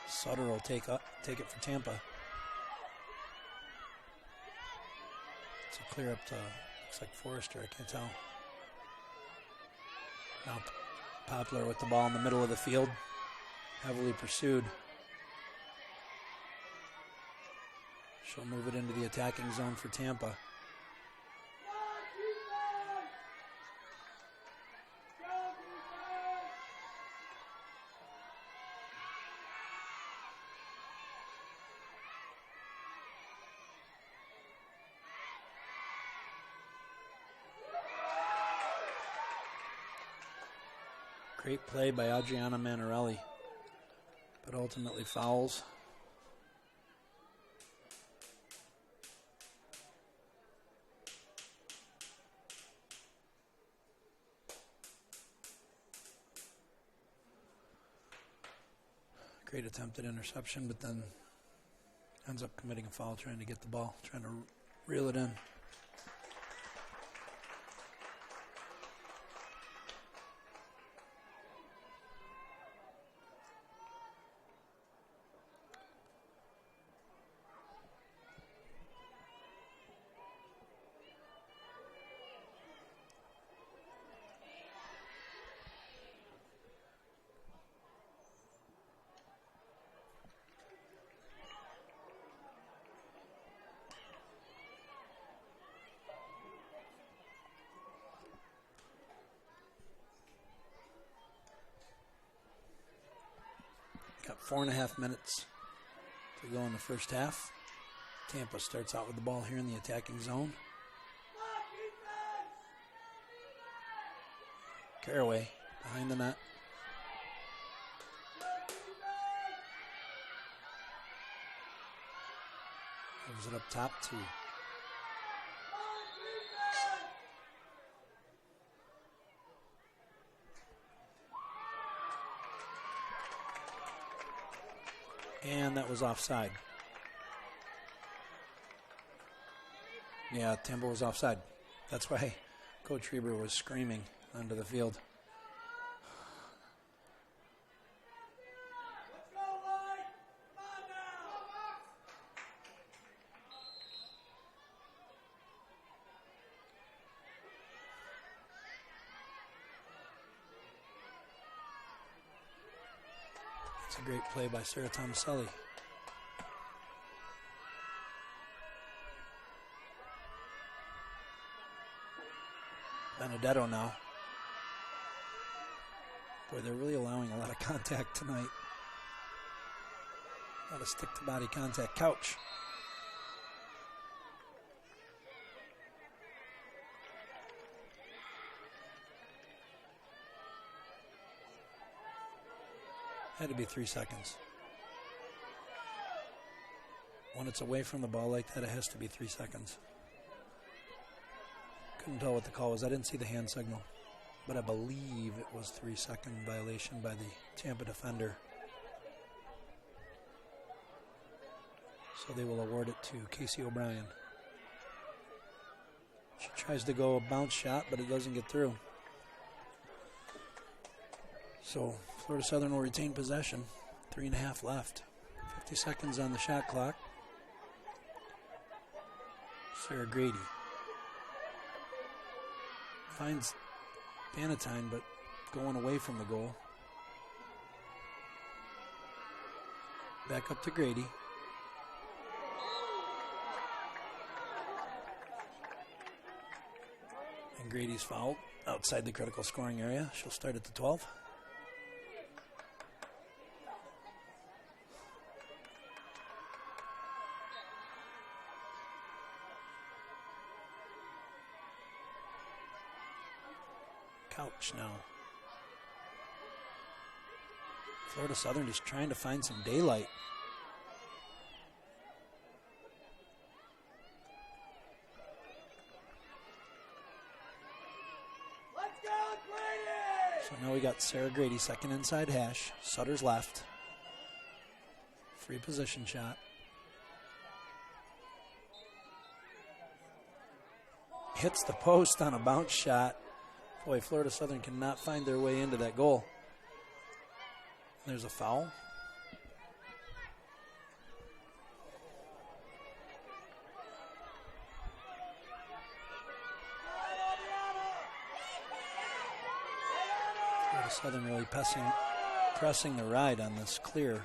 Sutter will take it for Tampa. It's a clear up to, looks like Forrester, I can't tell. Now Poplar with the ball in the middle of the field. Heavily pursued. She'll move it into the attacking zone for Tampa. Great play by Adriana Manarelli, but ultimately fouls. Great attempted interception, but then ends up committing a foul trying to get the ball, trying to reel it in. Got 4.5 minutes to go in the first half. Tampa starts out with the ball here in the attacking zone. Caraway behind the net. Moves it up top to and that was offside. Yeah, Tampa was offside. That's why Coach Reber was screaming onto the field. It's a great play by Sarah Tomaselli. Benedetto now. Boy, they're really allowing a lot of contact tonight. A lot of stick-to-body contact. Couch. Had to be 3 seconds. When it's away from the ball like that, it has to be 3 seconds. Couldn't tell what the call was. I didn't see the hand signal, but I believe it was 3-second violation by the Tampa defender. So they will award it to Casey O'Brien. She tries to go a bounce shot, but it doesn't get through. So Florida Southern will retain possession. 3.5 left. 50 seconds on the shot clock. Sarah Grady finds Bannatyne, but going away from the goal. Back up to Grady. And Grady's fouled outside the critical scoring area. She'll start at the 12. Couch now. Florida Southern just trying to find some daylight. Let's go, Grady! So now we got Sarah Grady, second inside hash. Sutter's left. Free position shot. Hits the post on a bounce shot. Boy, Florida Southern cannot find their way into that goal. There's a foul. Florida Southern really pressing the ride on this clear.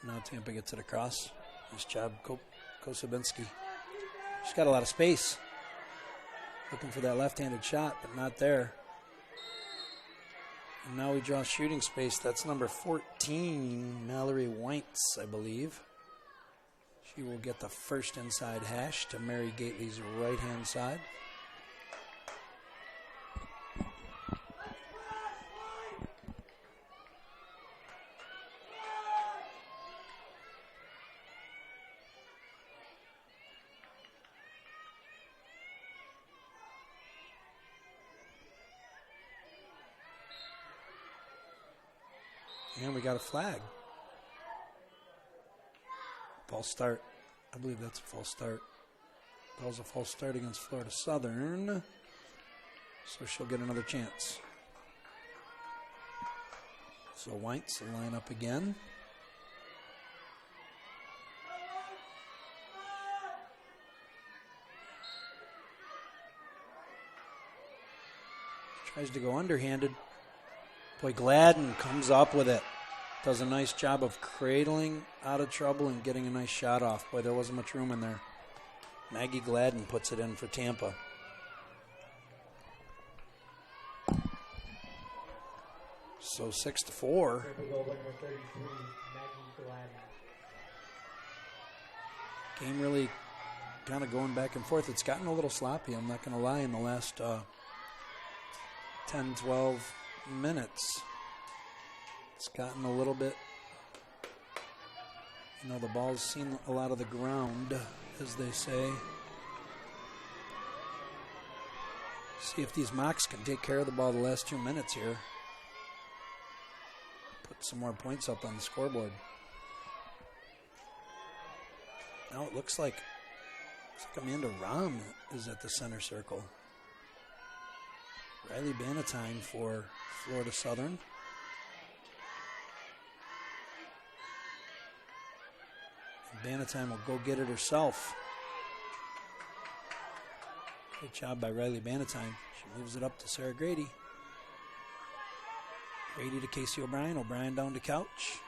Now Tampa gets it across. Nice job, Kosabinski. She's got a lot of space. Looking for that left-handed shot, but not there. And now we draw shooting space. That's number 14, Mallory Wentz, I believe. She will get the first inside hash to Mary Gately's right-hand side. And we got a flag. False start. I believe that's a false start. That was a false start against Florida Southern. So she'll get another chance. So Wentz will line up again. Tries to go underhanded. Boy, Gladden comes up with it. Does a nice job of cradling out of trouble and getting a nice shot off. Boy, there wasn't much room in there. Maggie Gladden puts it in for Tampa. So 6-4. Triple goal number 33, Maggie Gladden. Game really kind of going back and forth. It's gotten a little sloppy, I'm not going to lie, in the last 10, 12 minutes. It's gotten a little bit, the ball's seen a lot of the ground, as they say. See if these Mocs can take care of the ball the last 2 minutes here. Put some more points up on the scoreboard. Now it looks like Amanda Rahm is at the center circle. Riley Bannatyne for Florida Southern. And Bannatyne will go get it herself. Great job by Riley Bannatyne. She moves it up to Sarah Grady. Grady to Casey O'Brien. O'Brien down to Couch.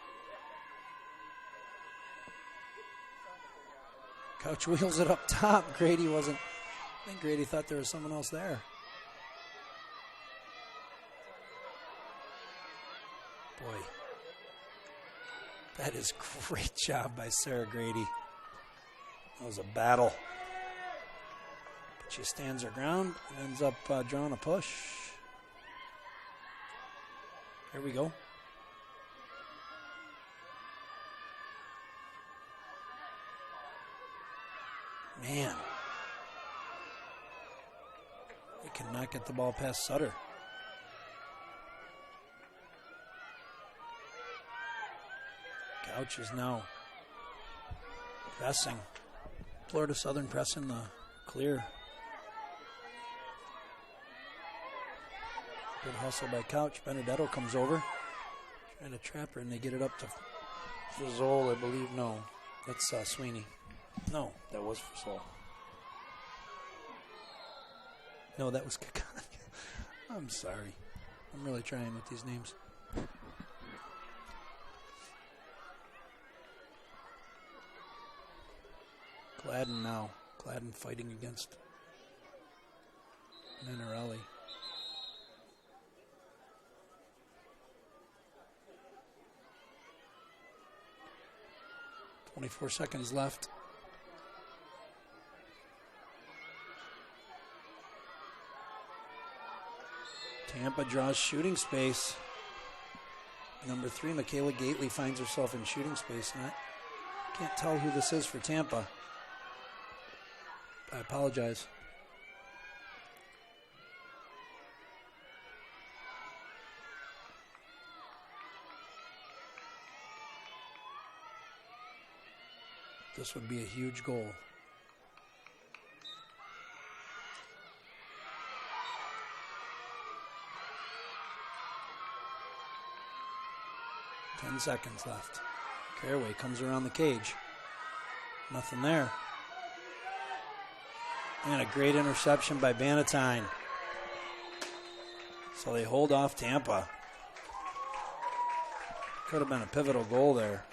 Couch wheels it up top. Grady wasn't. I think Grady thought there was someone else there. Boy. That is great job by Sarah Grady. That was a battle. But she stands her ground and ends up drawing a push. Here we go. Man. They cannot get the ball past Sutter. Couch is now pressing. Florida Southern pressing the clear. Good hustle by Couch. Benedetto comes over. Trying to trap her, and they get it up to Frizzol, I believe. No, that's Sweeney. No, that was Frizzol. No, that was Kakani. I'm sorry. I'm really trying with these names. Gladden now. Gladden fighting against Minarelli. .24 seconds left. Tampa draws shooting space. Number 3, Michaela Gately, finds herself in shooting space. And I can't tell who this is for Tampa. I apologize. This would be a huge goal. Ten seconds left. Caraway comes around the cage. Nothing there. And a great interception by Bannatyne. So they hold off Tampa. Could have been a pivotal goal there.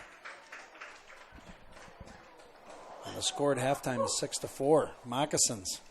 And the score at halftime is 6-4. Moccasins.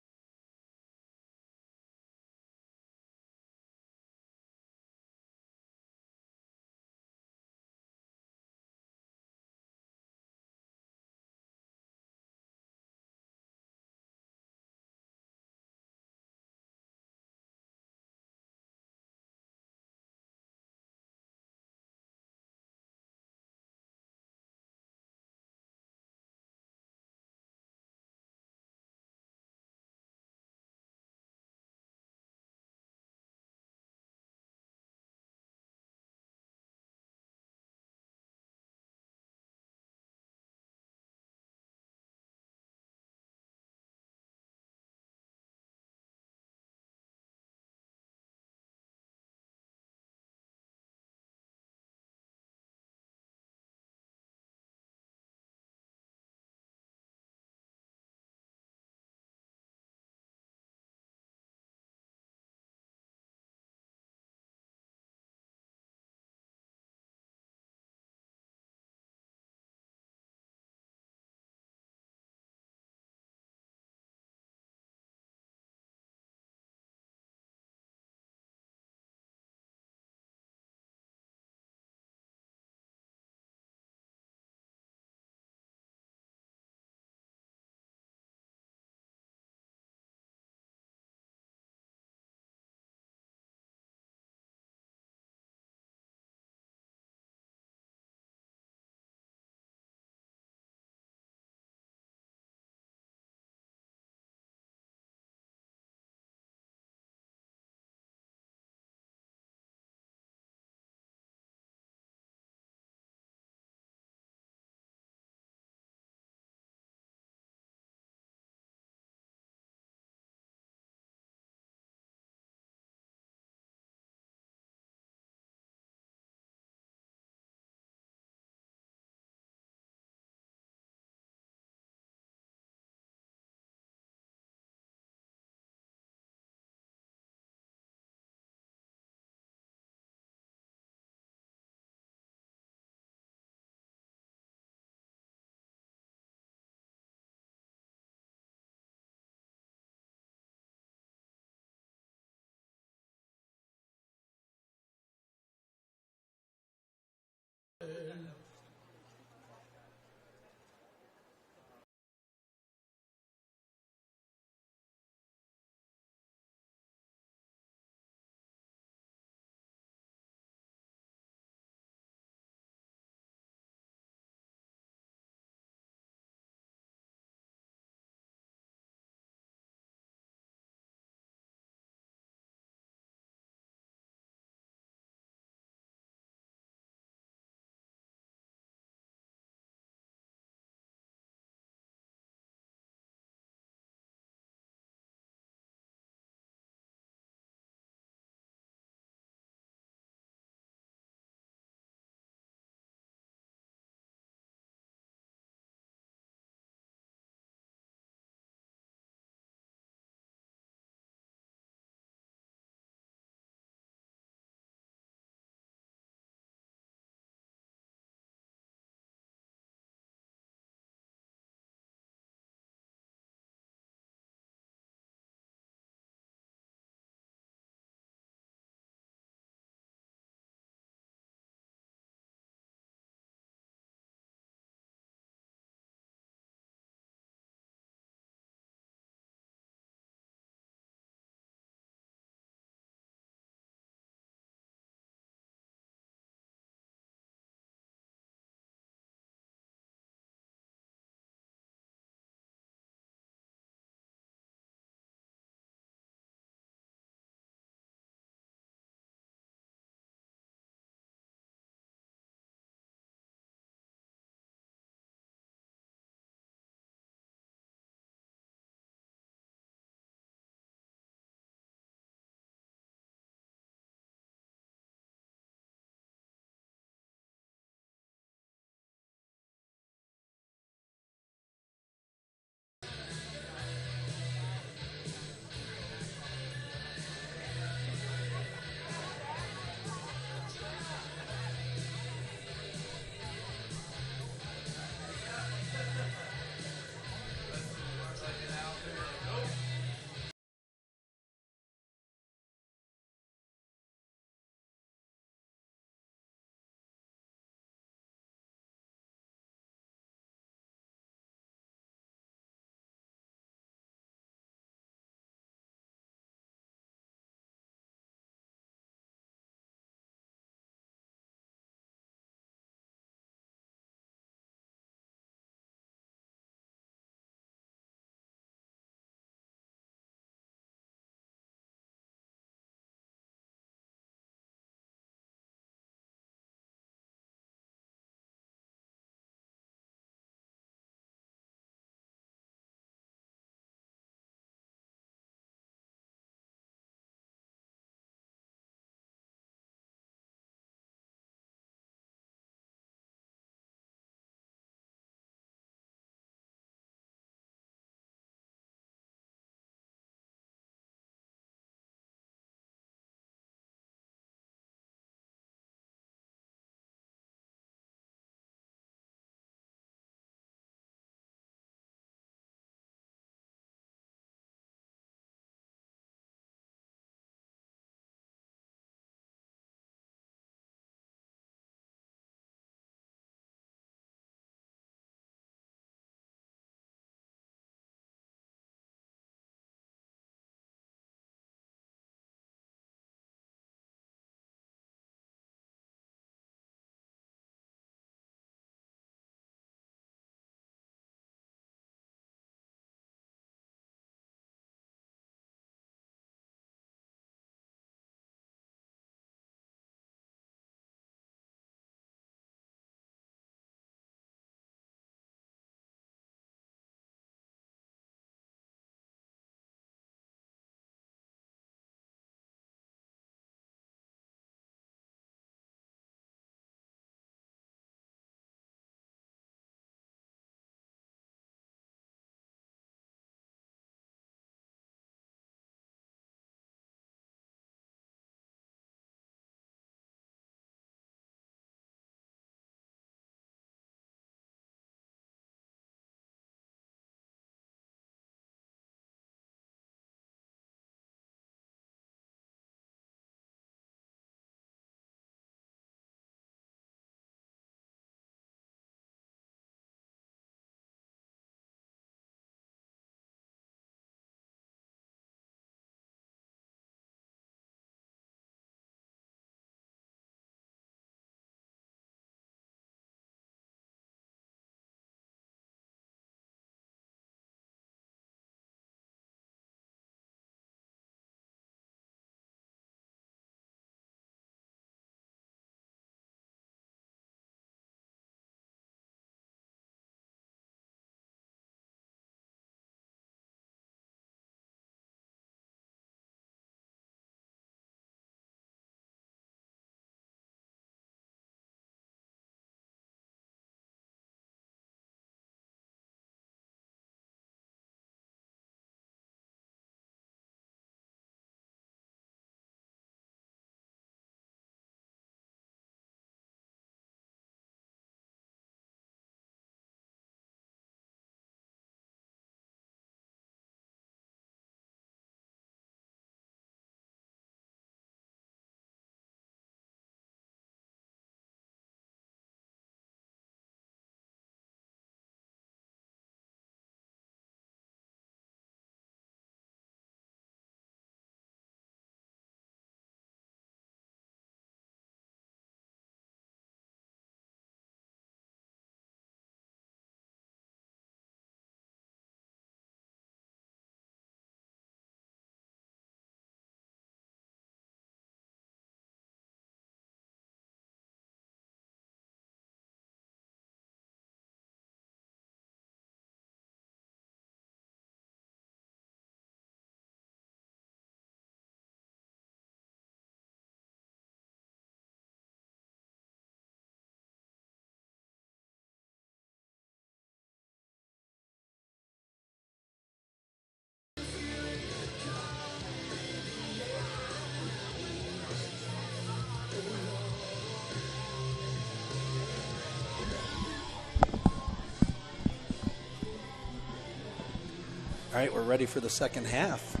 All right, we're ready for the second half.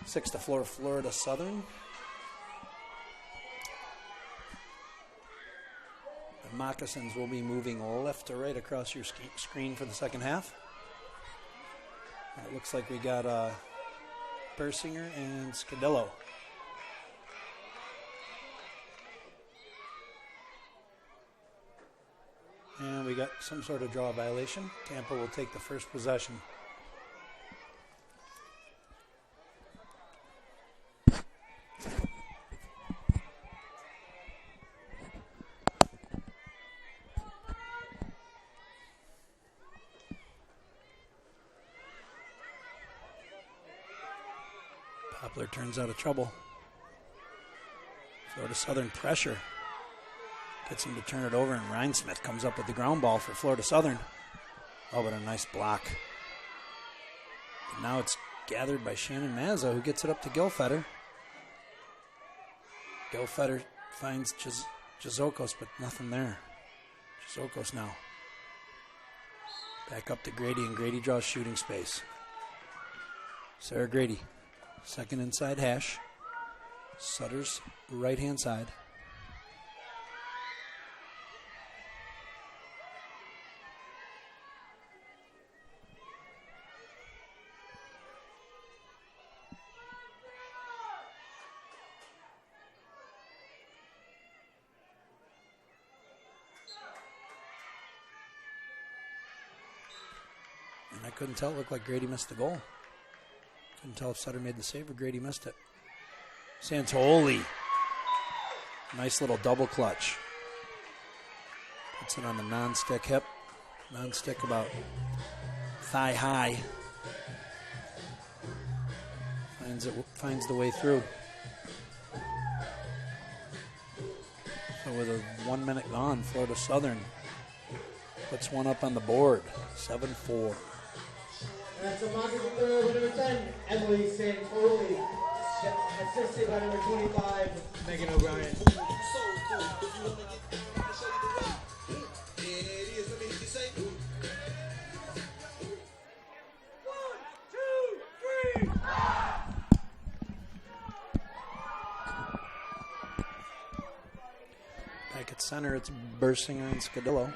6-4 Florida Southern. The Moccasins will be moving left to right across your screen for the second half. It looks like we got Bersinger and Scadillo. And we got some sort of draw violation. Tampa will take the first possession. Poplar turns out of trouble. Florida Southern pressure. Gets him to turn it over, and Rhinesmith comes up with the ground ball for Florida Southern. Oh, but a nice block. But now it's gathered by Shannon Mazza, who gets it up to Gilfetter. Gilfetter finds Jazokos, but nothing there. Jazokos now. Back up to Grady, and Grady draws shooting space. Sarah Grady, second inside hash. Sutter's right-hand side. And I couldn't tell. It looked like Grady missed the goal. Couldn't tell if Sutter made the save or Grady missed it. Santoli. Nice little double clutch. Puts it on the non-stick hip. Non-stick about thigh high. Finds the way through. So with a 1 minute gone, Florida Southern puts one up on the board. 7-4. That's a Moccasins player with number 10, Emily Santoli, assisted by number 25, Megan O'Brien. Back at center, it's Bersinger and Scadillo.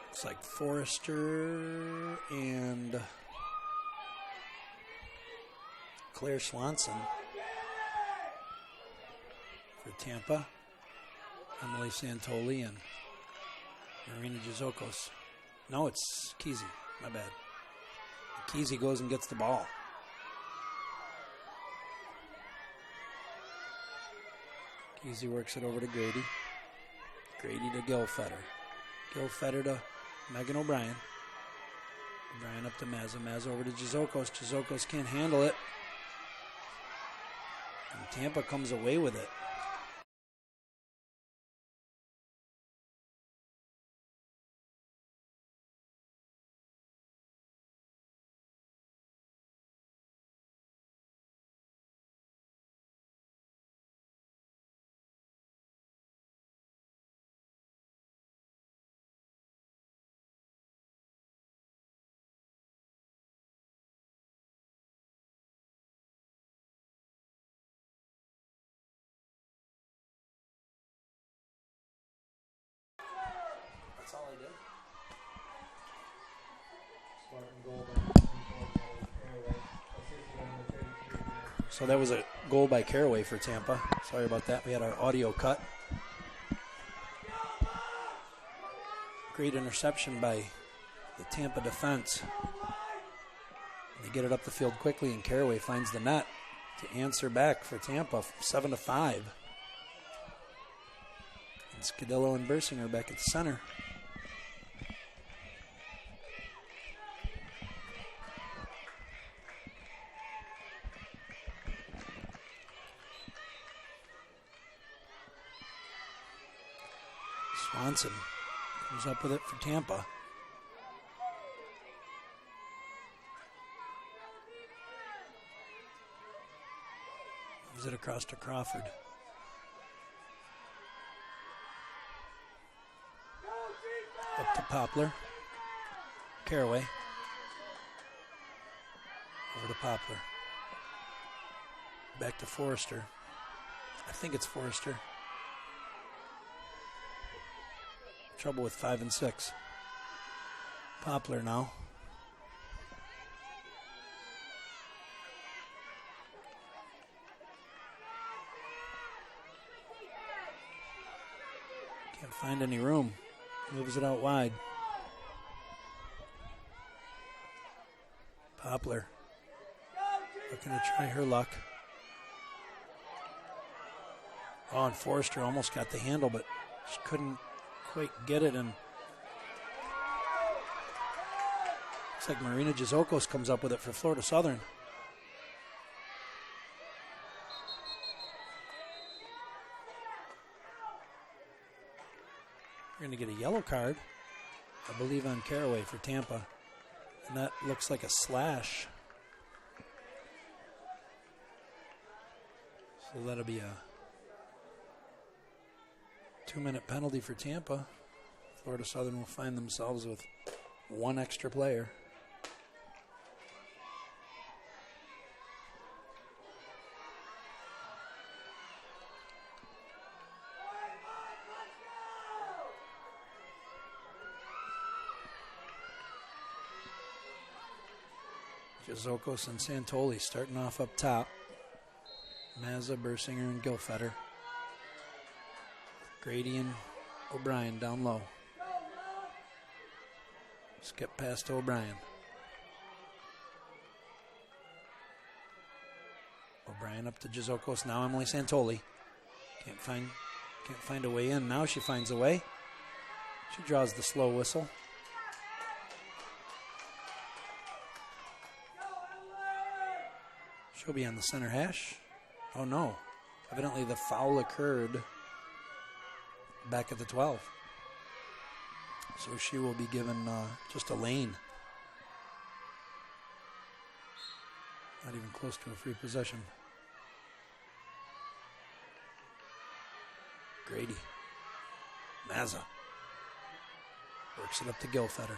Looks like Forrester and Claire Swanson for Tampa. Emily Santoli and Marina Jazokos. No, it's Kesey. My bad. Kesey goes and gets the ball. Kesey works it over to Grady. Grady to Gilfetter. Gilfetter to Megan O'Brien. O'Brien up to Mazza. Mazza over to Jazokos. Jazokos can't handle it. And Tampa comes away with it. That's all I did. Spartan goal by Caraway, assisted by number 33. So that was a goal by Caraway for Tampa. Sorry about that. We had our audio cut. Great interception by the Tampa defense. They get it up the field quickly, and Caraway finds the net to answer back for Tampa, 7-5. And Scadillo and Bersinger back at the center. Swanson comes up with it for Tampa. Moves it across to Crawford. Go defense! Up to Poplar. Caraway. Over to Poplar. Back to Forrester. I think it's Forrester. Trouble with 5 and 6. Poplar now. Can't find any room. Moves it out wide. Poplar looking to try her luck. Oh, and Forrester almost got the handle, but she couldn't quite get it. And looks like Marina Jazokos comes up with it for Florida Southern. We're going to get a yellow card, I believe, on Caraway for Tampa. And that looks like a slash. So that'll be a 2-minute penalty for Tampa. Florida Southern will find themselves with one extra player. Jazokos and Santoli starting off up top. Mazza, Bersinger, and Gilfetter. Grady and O'Brien down low. Skip past O'Brien. O'Brien up to Jazokos. Now Emily Santoli. Can't find a way in. Now she finds a way. She draws the slow whistle. She'll be on the center hash. Oh no. Evidently the foul occurred back at the 12. So she will be given just a lane. Not even close to a free possession. Grady. Mazza. Works it up to Gilfetter.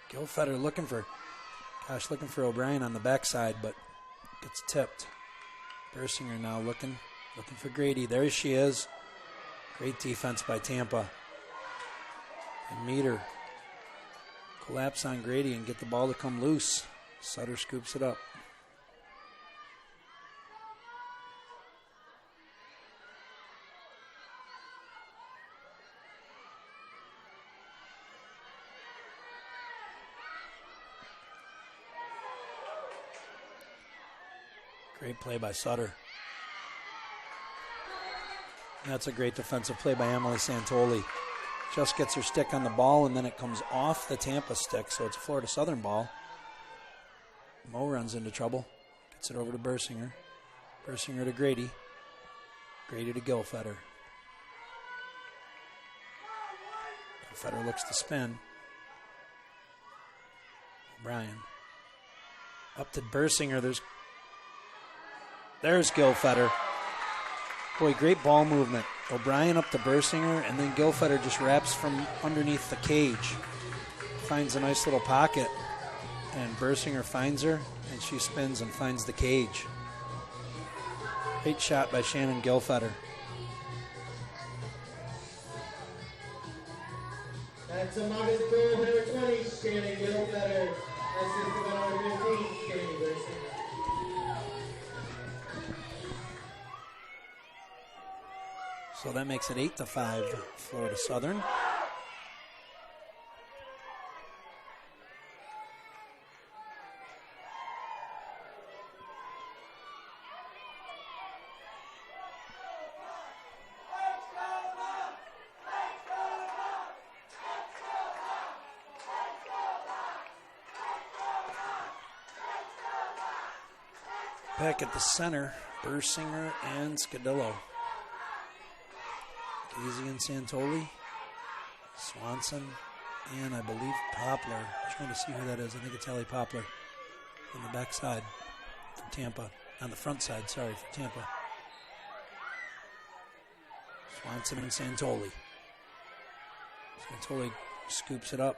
Gilfetter looking for O'Brien on the backside, but gets tipped. Bersinger now looking for Grady. There she is. Great defense by Tampa. And Meter collapse on Grady and get the ball to come loose. Sutter scoops it up. Great play by Sutter. That's a great defensive play by Emily Santoli. Just gets her stick on the ball, and then it comes off the Tampa stick, so it's a Florida Southern ball. Mo runs into trouble. Gets it over to Bersinger. Bersinger to Grady. Grady to Gilfetter. Gilfetter looks to spin. O'Brien. Up to Bersinger. There's Gilfetter. Boy, great ball movement. O'Brien up to Bersinger, and then Gilfetter just wraps from underneath the cage. Finds a nice little pocket, and Bersinger finds her, and she spins and finds the cage. Great shot by Shannon Gilfetter. That's a modest goal, number 20, Shannon Gilfetter. Assisted by number 15, Shannon Bersinger. So that makes it 8-5, Florida Southern. Back at the center, Bersinger and Scadillo. Easy and Santoli, Swanson, and I believe Poplar. I'm trying to see who that is. I think it's Ellie Poplar on the back side for Tampa. On the front side, sorry, for Tampa. Swanson and Santoli. Totally scoops it up.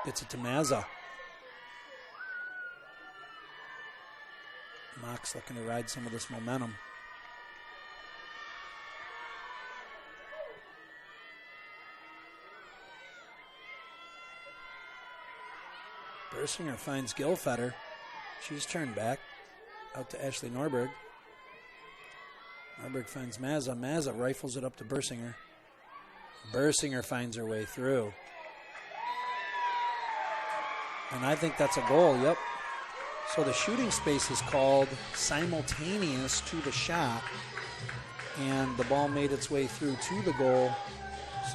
Gets it to Mazza. Mock's looking to ride some of this momentum. Bersinger finds Gilfetter. She's turned back. Out to Ashley Norberg. Norberg finds Mazza. Mazza rifles it up to Bersinger. Bersinger finds her way through. And I think that's a goal, yep. So the shooting space is called simultaneous to the shot. And the ball made its way through to the goal.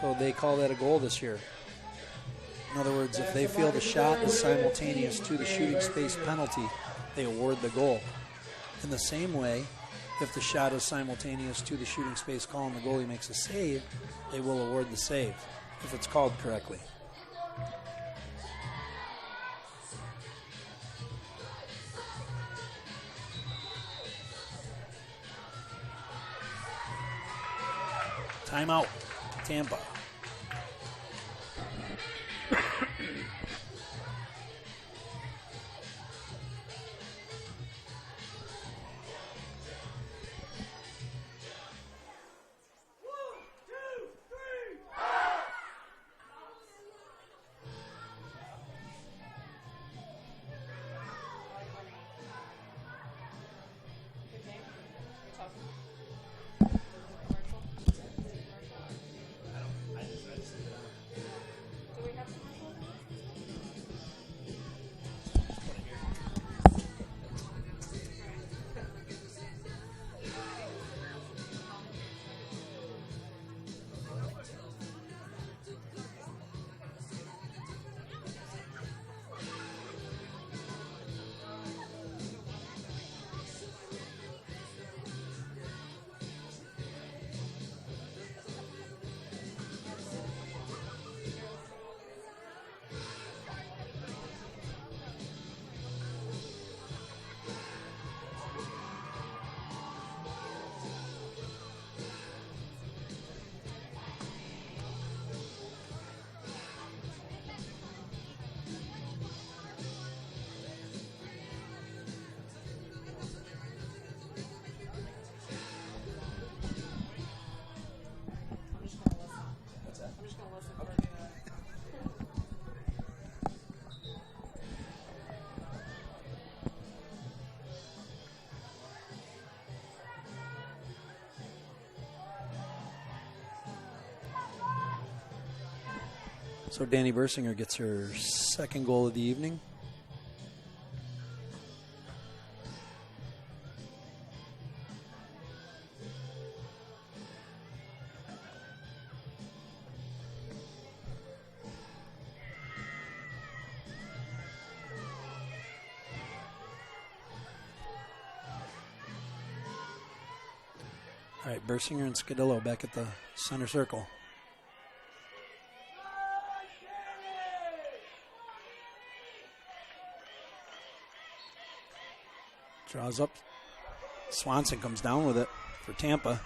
So they call that a goal this year. In other words, if they feel the shot is simultaneous to the shooting space penalty, they award the goal. In the same way, if the shot is simultaneous to the shooting space call and the goalie makes a save, they will award the save if it's called correctly. Timeout, Tampa. So Danny Bersinger gets her second goal of the evening. All right, Bersinger and Scadillo back at the center circle. Draws up. Swanson comes down with it for Tampa.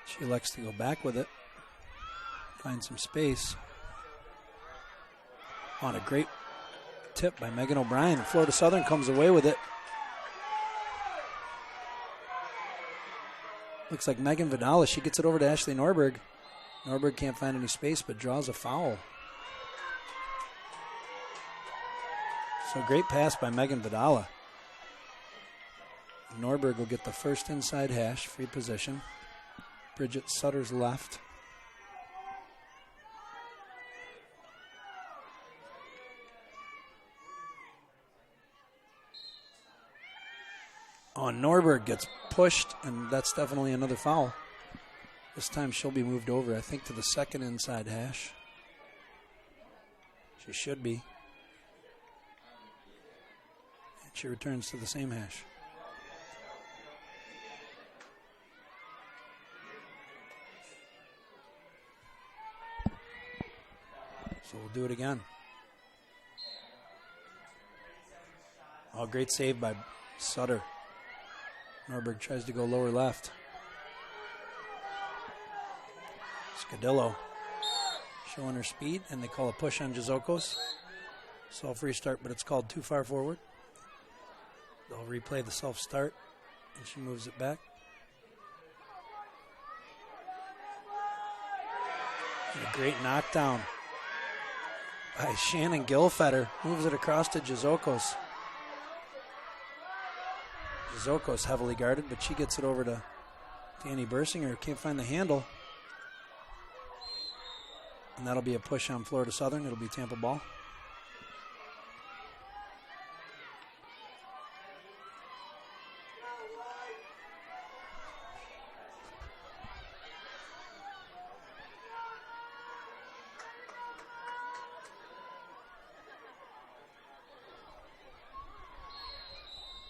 She elects to go back with it. Find some space. On a great tip by Megan O'Brien. Florida Southern comes away with it. Looks like Megan Vidala. She gets it over to Ashley Norberg. Norberg can't find any space but draws a foul. So great pass by Megan Vidala. Norberg will get the first inside hash, free position. Bridget Sutter's left. Oh, Norberg gets pushed, and that's definitely another foul. This time she'll be moved over, I think, to the second inside hash. She should be. She returns to the same hash. So we'll do it again. Oh, great save by Sutter. Norberg tries to go lower left. Scadillo showing her speed, and they call a push on Jizokos. Self-restart, but it's called too far forward. They'll replay the self-start, and she moves it back. And a great knockdown by Shannon Gilfetter. Moves it across to Jizokos. Jizokos heavily guarded, but she gets it over to Danny Bersinger. Can't find the handle. And that'll be a push on Florida Southern. It'll be Tampa ball.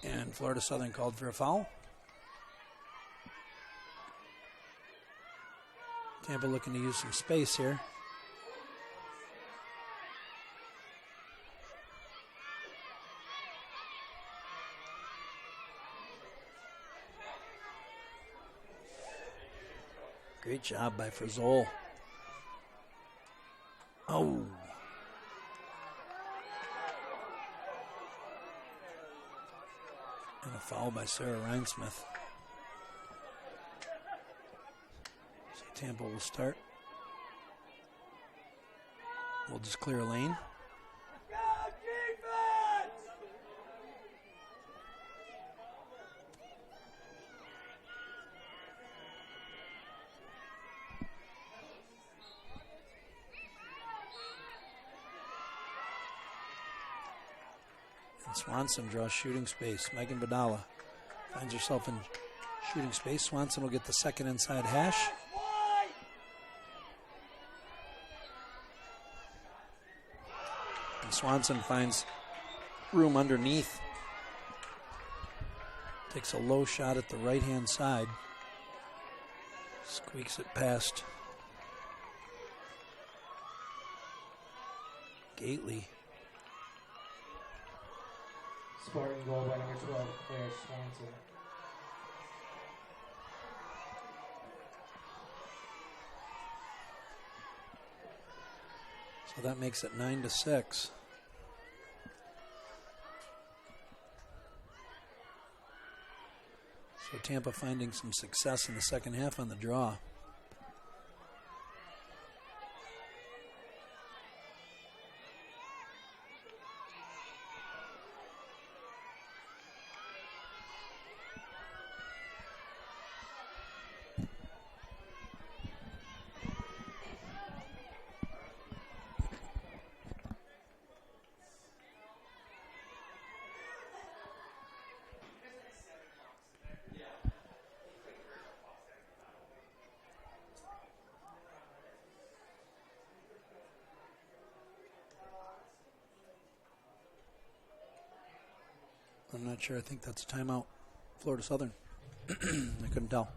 And Florida Southern called for a foul. Tampa looking to use some space here. Great job by Frizzol. Oh. And a foul by Sarah Reinsmith. So Tampa will start. We'll just clear a lane. Swanson draws shooting space. Megan Badala finds herself in shooting space. Swanson will get the second inside hash. And Swanson finds room underneath. Takes a low shot at the right-hand side. Squeaks it past Gately. Spartan goal by number 12, Claire Swanson. So that makes it 9-6. So Tampa finding some success in the second half on the draw. I'm not sure. I think that's a timeout. Florida Southern. I couldn't tell.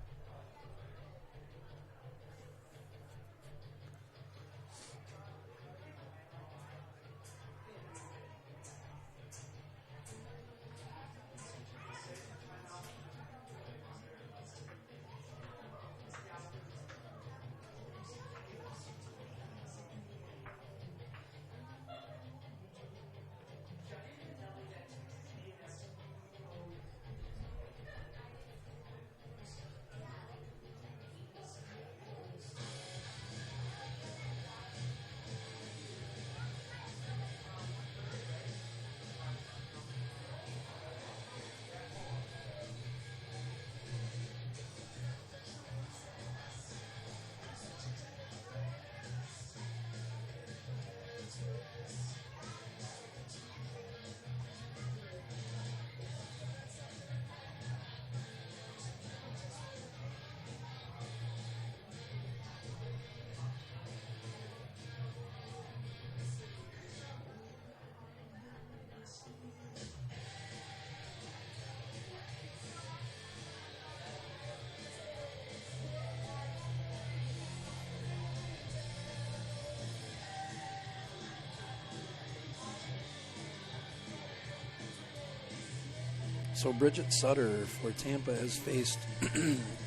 So Bridget Sutter for Tampa has faced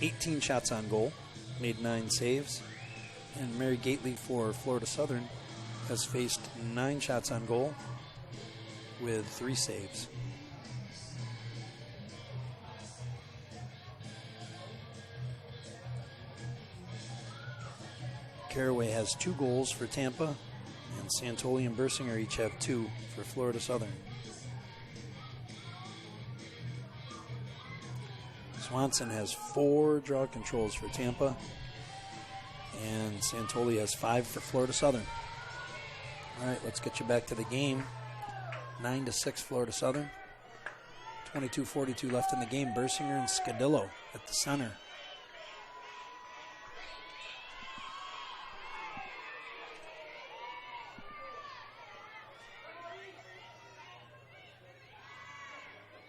18 shots on goal, made 9 saves, And Mary Gately for Florida Southern has faced 9 shots on goal with 3 saves. Caraway has 2 goals for Tampa, and Santoli and Bersinger each have 2 for Florida Southern. Swanson has 4 draw controls for Tampa, and Santoli has 5 for Florida Southern. All right, let's get you back to the game. 9-6 Florida Southern. 22:42 left in the game. Bersinger and Scadillo at the center.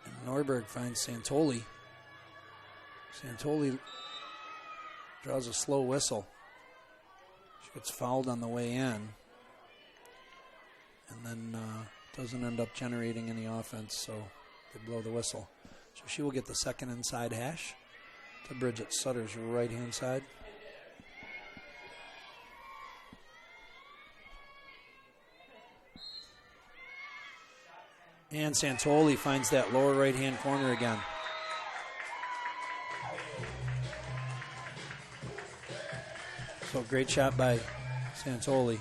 And Norberg finds Santoli. Santoli draws a slow whistle. She gets fouled on the way in. And then doesn't end up generating any offense, so they blow the whistle. So she will get the second inside hash to Bridget Sutter's right-hand side. And Santoli finds that lower right-hand corner again. So great shot by Santoli.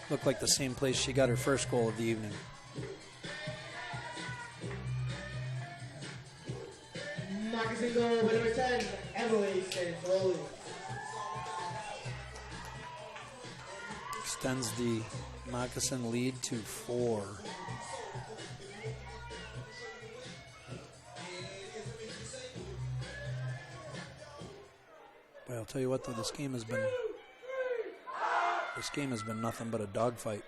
Looked like the same place she got her first goal of the evening. Moccasin goal by number 10, Emily Santoli. Extends the Moccasin lead to 4. But I'll tell you what, though, this game has been nothing but a dogfight.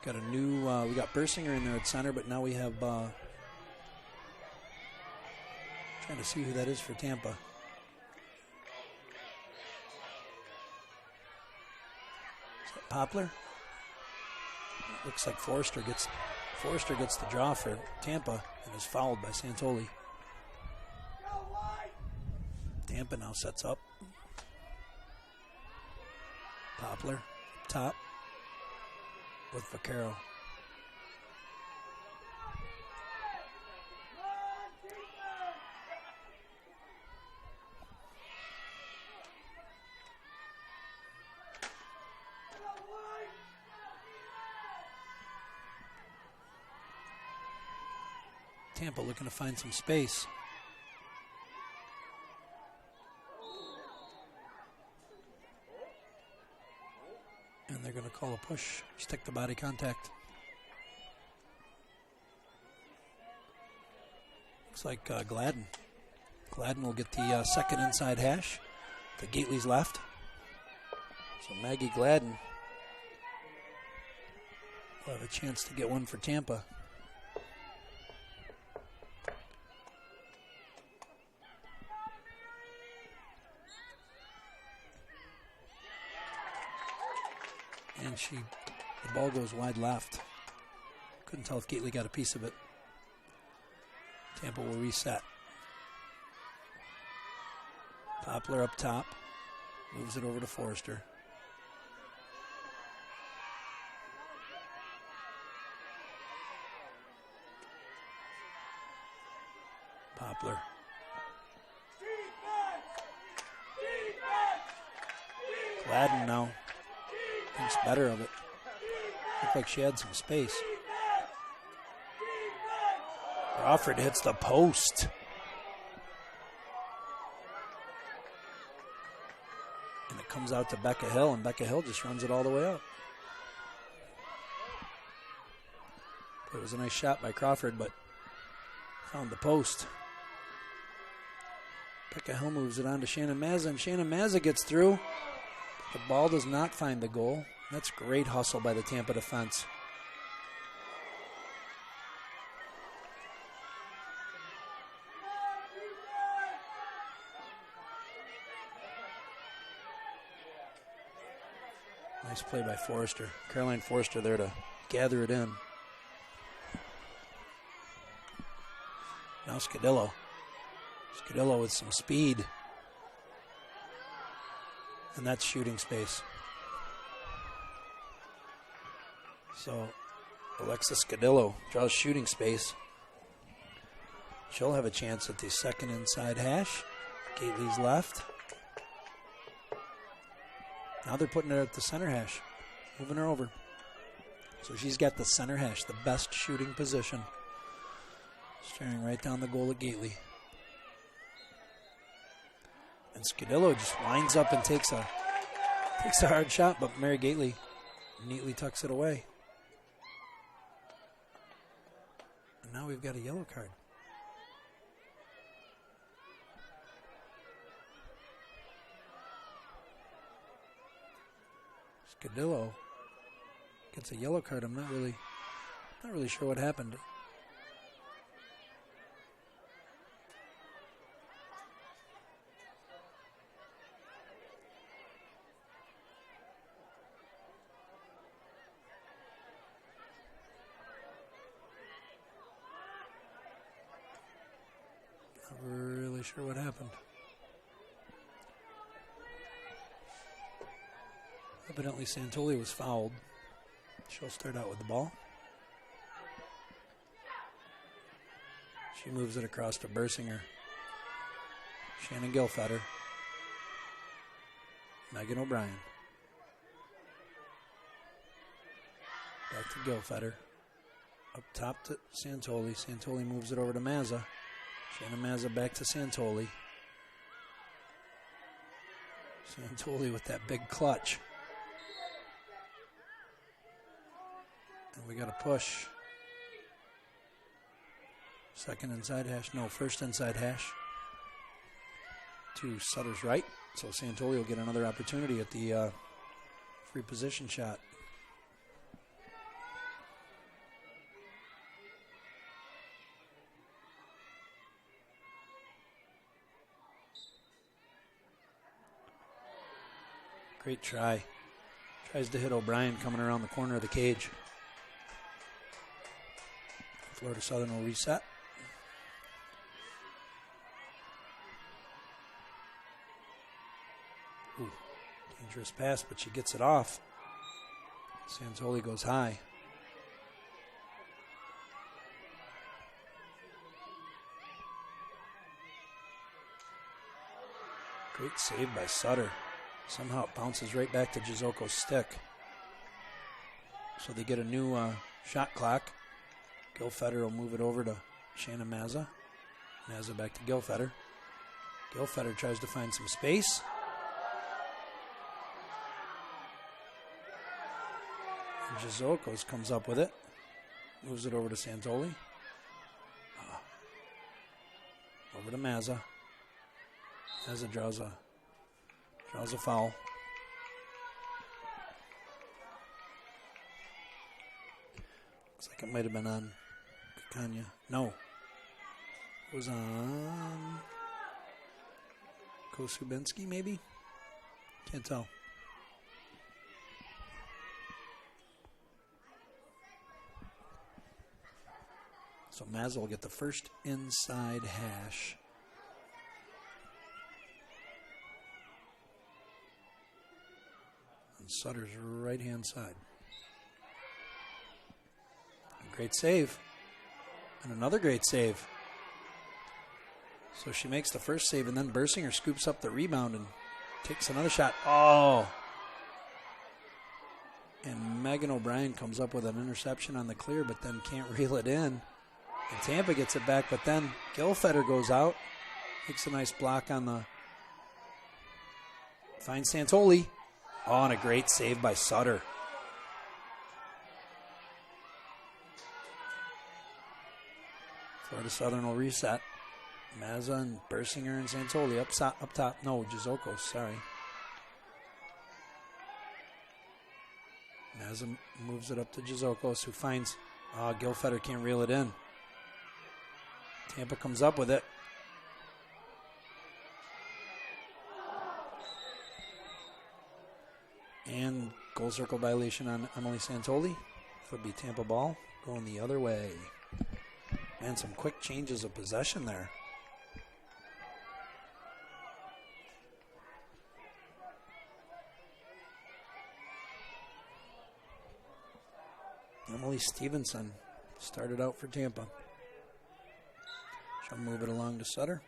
Got a new, we got Bersinger in there at center, but now we have, trying to see who that is for Tampa. Is that Poplar? It looks like Forrester gets the draw for Tampa and is fouled by Santoli. Tampa now sets up. Poplar, top, with Vaccaro. Tampa looking to find some space. And they're going to call a push, stick to body contact. Looks like Gladden. Gladden will get the second inside hash to Gately's left. So Maggie Gladden will have a chance to get one for Tampa. And the ball goes wide left. Couldn't tell if Gately got a piece of it. Tampa will reset. Poplar up top. Moves it over to Forrester. Poplar. Gladden now thinks better of it. Looked like she had some space. Crawford hits the post. And it comes out to Becca Hill, and Becca Hill just runs it all the way up. It was a nice shot by Crawford, but found the post. Becca Hill moves it on to Shannon Mazza, and Shannon Mazza gets through. The ball does not find the goal. That's great hustle by the Tampa defense. Nice play by Forrester. Caroline Forrester there to gather it in. Now Scadillo. Scadillo with some speed. And that's shooting space. So Alexis Scadillo draws shooting space. She'll have a chance at the second inside hash. Gately's left. Now they're putting her at the center hash, moving her over. So she's got the center hash, the best shooting position. Staring right down the goal of Gately. And Scadillo just winds up and takes a hard shot, but Mary Gately neatly tucks it away. And now we've got a yellow card. Scadillo gets a yellow card. I'm not really sure what happened. Not really sure what happened. Evidently Santoli was fouled. She'll start out with the ball. She moves it across to Bersinger. Shannon Gilfetter. Megan O'Brien. Back to Gilfetter. Up top to Santoli. Santoli moves it over to Mazza. Shannon Mazza back to Santoli. Santoli with that big clutch. And we got a push. Second inside hash. No, first inside hash. To Sutter's right. So Santoli will get another opportunity at the free position shot. Great try. Tries to hit O'Brien coming around the corner of the cage. Florida Southern will reset. Ooh, dangerous pass, but she gets it off. Santoli goes high. Great save by Sutter. Somehow it bounces right back to Jizoko's stick. So they get a new shot clock. Gilfetter will move it over to Shannon Mazza. Mazza back to Gilfetter. Gilfetter tries to find some space. And Jizokos comes up with it. Moves it over to Santoli. Over to Mazza. Mazza draws a foul. Looks like it might have been on Kanya. No. It was on Kosubinski, maybe? Can't tell. So Mazza will get the first inside hash. On Sutter's right-hand side. A great save. And another great save. So she makes the first save, and then Bersinger scoops up the rebound and takes another shot. Oh! And Megan O'Brien comes up with an interception on the clear, but then can't reel it in. And Tampa gets it back, but then Gilfetter goes out. Makes a nice block on the... Finds Santoli. Oh, and a great save by Sutter. Florida Southern will reset. Mazza and Bersinger and Santoli up top. No, Jizokos, sorry. Mazza moves it up to Jizokos, who finds Gilfetter can't reel it in. Tampa comes up with it. And goal circle violation on Emily Santoli. Would be Tampa ball going the other way. And some quick changes of possession there. Emily Stevenson started out for Tampa. She'll move it along to Sutter.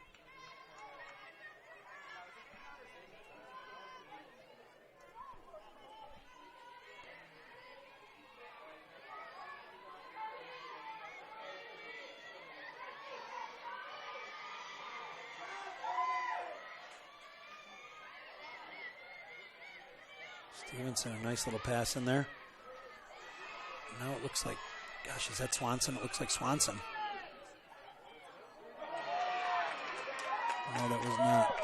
Stevenson, a nice little pass in there. Now it looks like, gosh, is that Swanson? It looks like Swanson. No, that was not.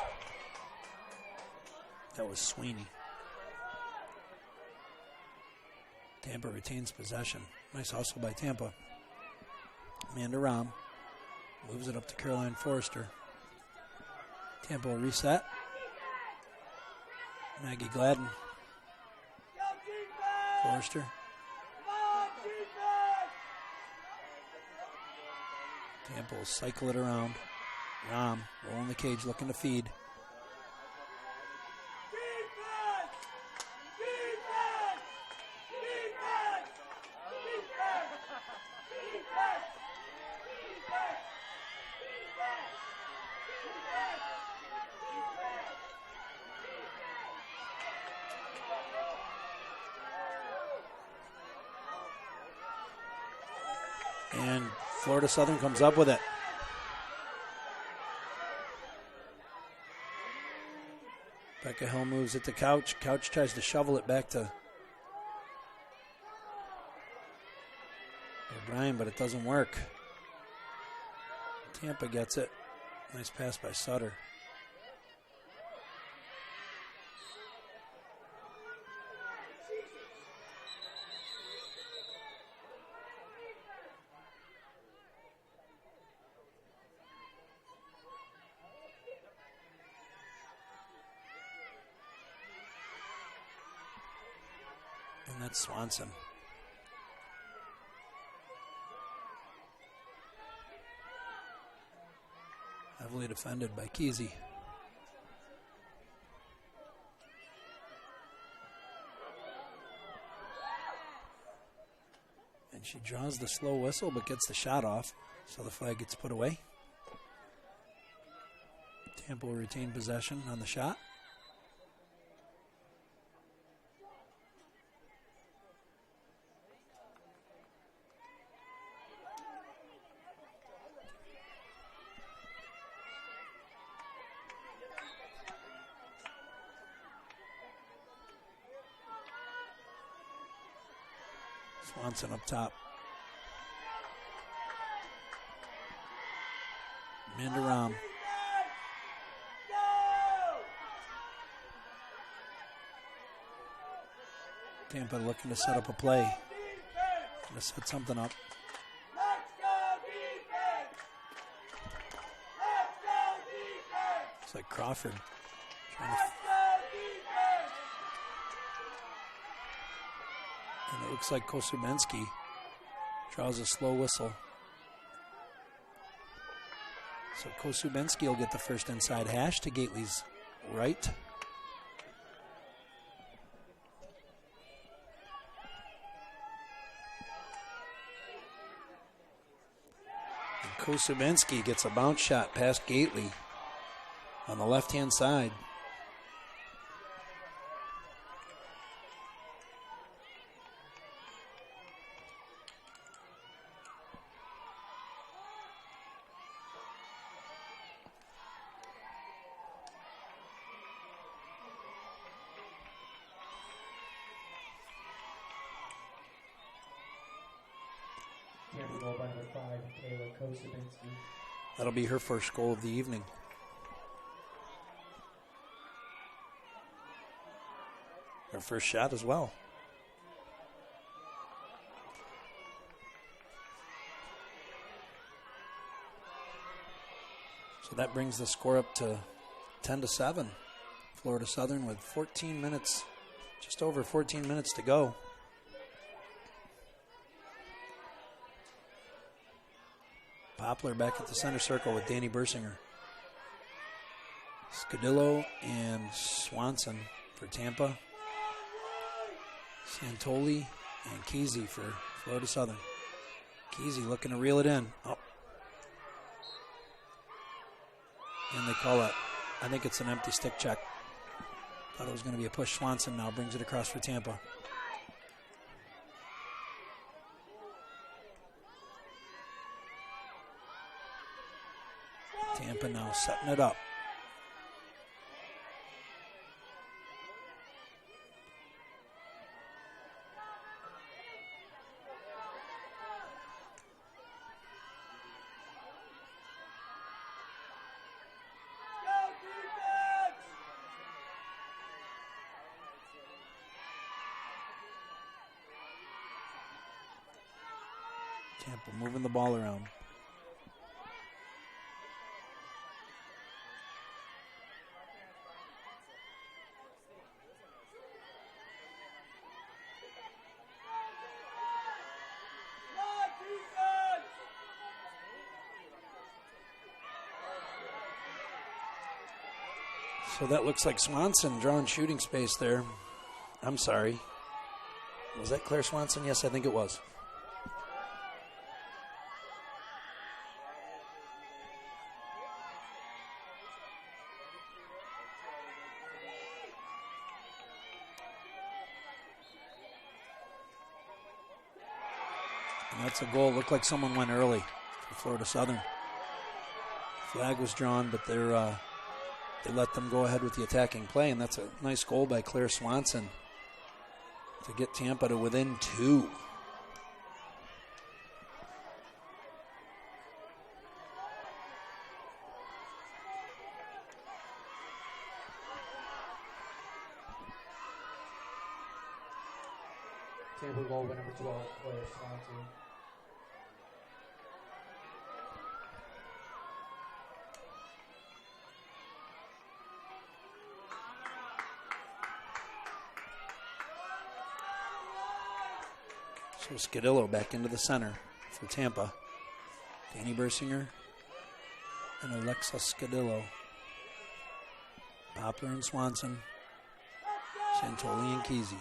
That was Sweeney. Tampa retains possession. Nice hustle by Tampa. Amanda Rahm moves it up to Caroline Forrester. Tampa will reset. Maggie Gladden. Forrester. Tampa will cycle it around. Rahm rolling the cage, looking to feed. And Florida Southern comes up with it. Becca Hill moves it to Couch. Couch tries to shovel it back to O'Brien, but it doesn't work. Tampa gets it. Nice pass by Sutter. And that's Swanson. Heavily defended by Kesey. And she draws the slow whistle but gets the shot off, so the flag gets put away. Tampa will retain possession on the shot. Swanson up top. Amanda Rahm. Tampa looking to set up a play. Going to set something up. It's like Crawford trying to. And it looks like Kosubensky draws a slow whistle. So Kosubensky will get the first inside hash to Gately's right. And Kosubensky gets a bounce shot past Gately on the left-hand side. That'll be her first goal of the evening. Her first shot as well. So that brings the score up to 10-7. Florida Southern with 14 minutes, just over 14 minutes to go. Poplar back at the center circle with Danny Bersinger. Scudillo and Swanson for Tampa. Santoli and Kesey for Florida Southern. Kesey looking to reel it in. Oh. And they call it, I think it's an empty stick check. Thought it was going to be a push. Swanson now brings it across for Tampa. Tampa now setting it up. Tampa moving the ball around. So that looks like Swanson drawing shooting space there. I'm sorry. Was that Claire Swanson? Yes, I think it was. And that's a goal. Looked like someone went early for Florida Southern. Flag was drawn, but they let them go ahead with the attacking play, and that's a nice goal by Claire Swanson to get Tampa to within 2. Tampa goal by number 12, Claire Swanson. So Scadillo back into the center for Tampa. Danny Bersinger and Alexa Scadillo. Poplar and Swanson. Santoli and Kesey.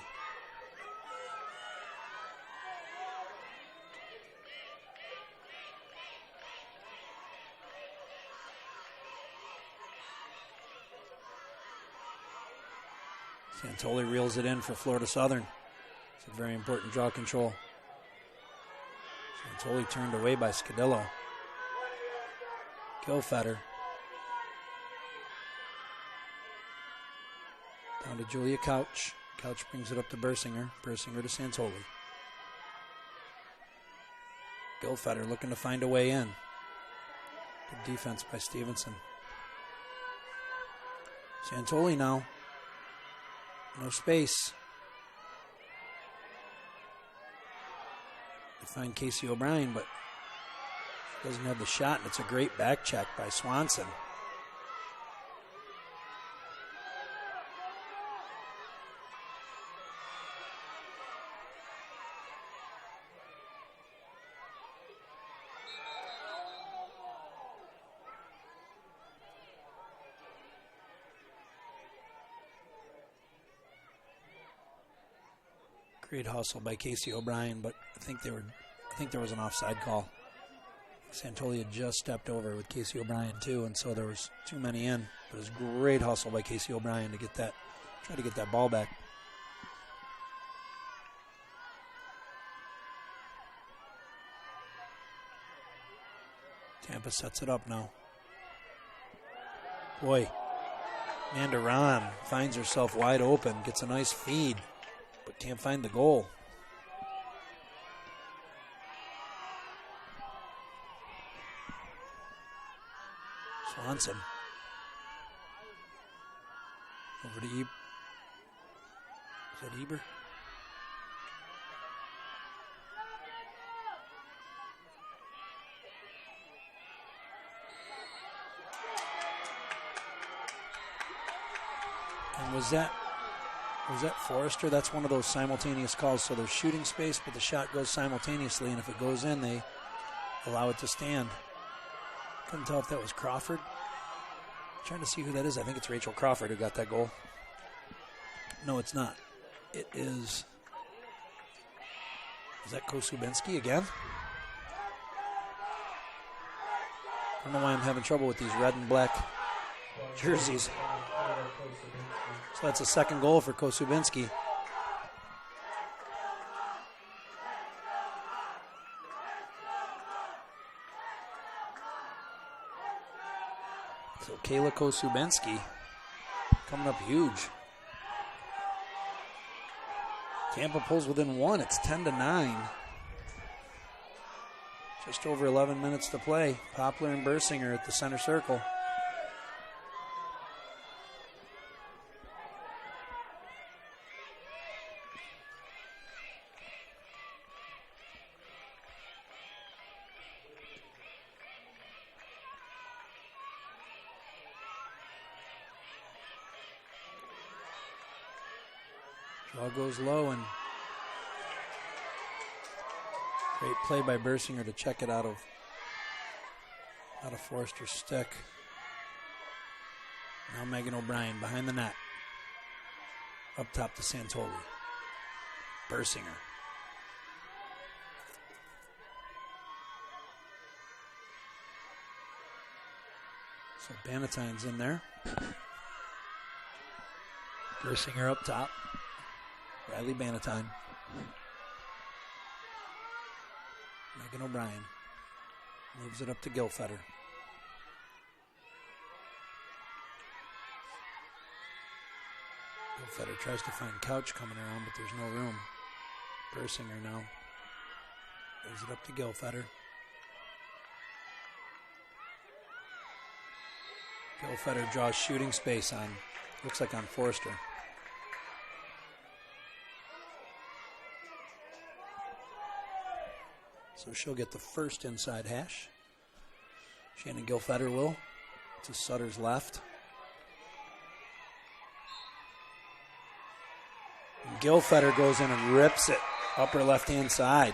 Santoli reels it in for Florida Southern. It's a very important draw control. Santoli turned away by Scadillo. Gilfetter. Down to Julia Couch. Couch brings it up to Bersinger. Bersinger to Santoli. Gilfetter looking to find a way in. Good defense by Stevenson. Santoli now. No space. They find Casey O'Brien, but she doesn't have the shot, and it's a great back check by Swanson. Great hustle by Casey O'Brien, but I think there was an offside call. Santoli had just stepped over with Casey O'Brien too, and so there was too many in. But it was great hustle by Casey O'Brien to try to get that ball back. Tampa sets it up now. Boy, Amanda Ron finds herself wide open, gets a nice feed, but can't find the goal. Swanson. Over to Eber. Is that Eber? And was that Forrester? That's one of those simultaneous calls. So there's shooting space, but the shot goes simultaneously, and if it goes in, they allow it to stand. Couldn't tell if that was Crawford. Trying to see who that is. I think it's Rachel Crawford who got that goal. No, it's not. It is Is that Kosubinski again? I don't know why I'm having trouble with these red and black jerseys. So that's a second goal for Kosubinski. So Kayla Kosubinski coming up huge. Tampa pulls within one. It's 10-9. Just over 11 minutes to play. Poplar and Bersinger at the center circle. Draw goes low, and great play by Bersinger to check it out of Forrester's stick. Now Megan O'Brien behind the net. Up top to Santoli. Bersinger. So Bannatyne's in there. Bersinger up top. Riley Bannatyne. Megan O'Brien moves it up to Gilfetter. Gilfetter tries to find Couch coming around, but there's no room. Bersinger now moves it up to Gilfetter. Gilfetter draws shooting space on, looks like on Forrester. So she'll get the first inside hash. Shannon Gilfetter will to Sutter's left. And Gilfetter goes in and rips it upper left-hand side.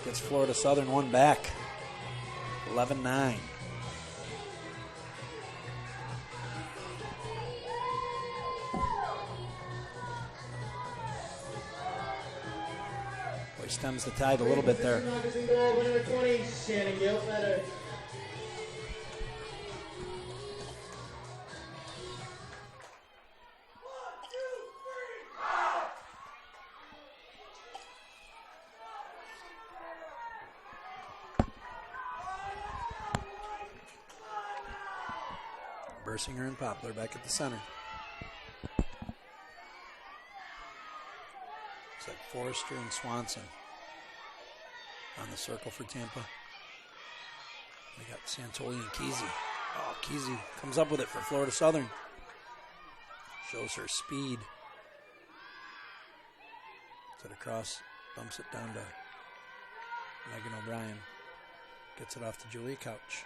Gets Florida Southern one back. 11-9. Stems the tide a little bit there. Number 20, Shannon Gilfetter. Bersinger and Poplar back at the center. Looks like Forrester and Swanson on the circle for Tampa. We got Santoli and Kesey. Oh, Kesey comes up with it for Florida Southern. Shows her speed. Set across, bumps it down to Megan O'Brien. Gets it off to Julia Couch.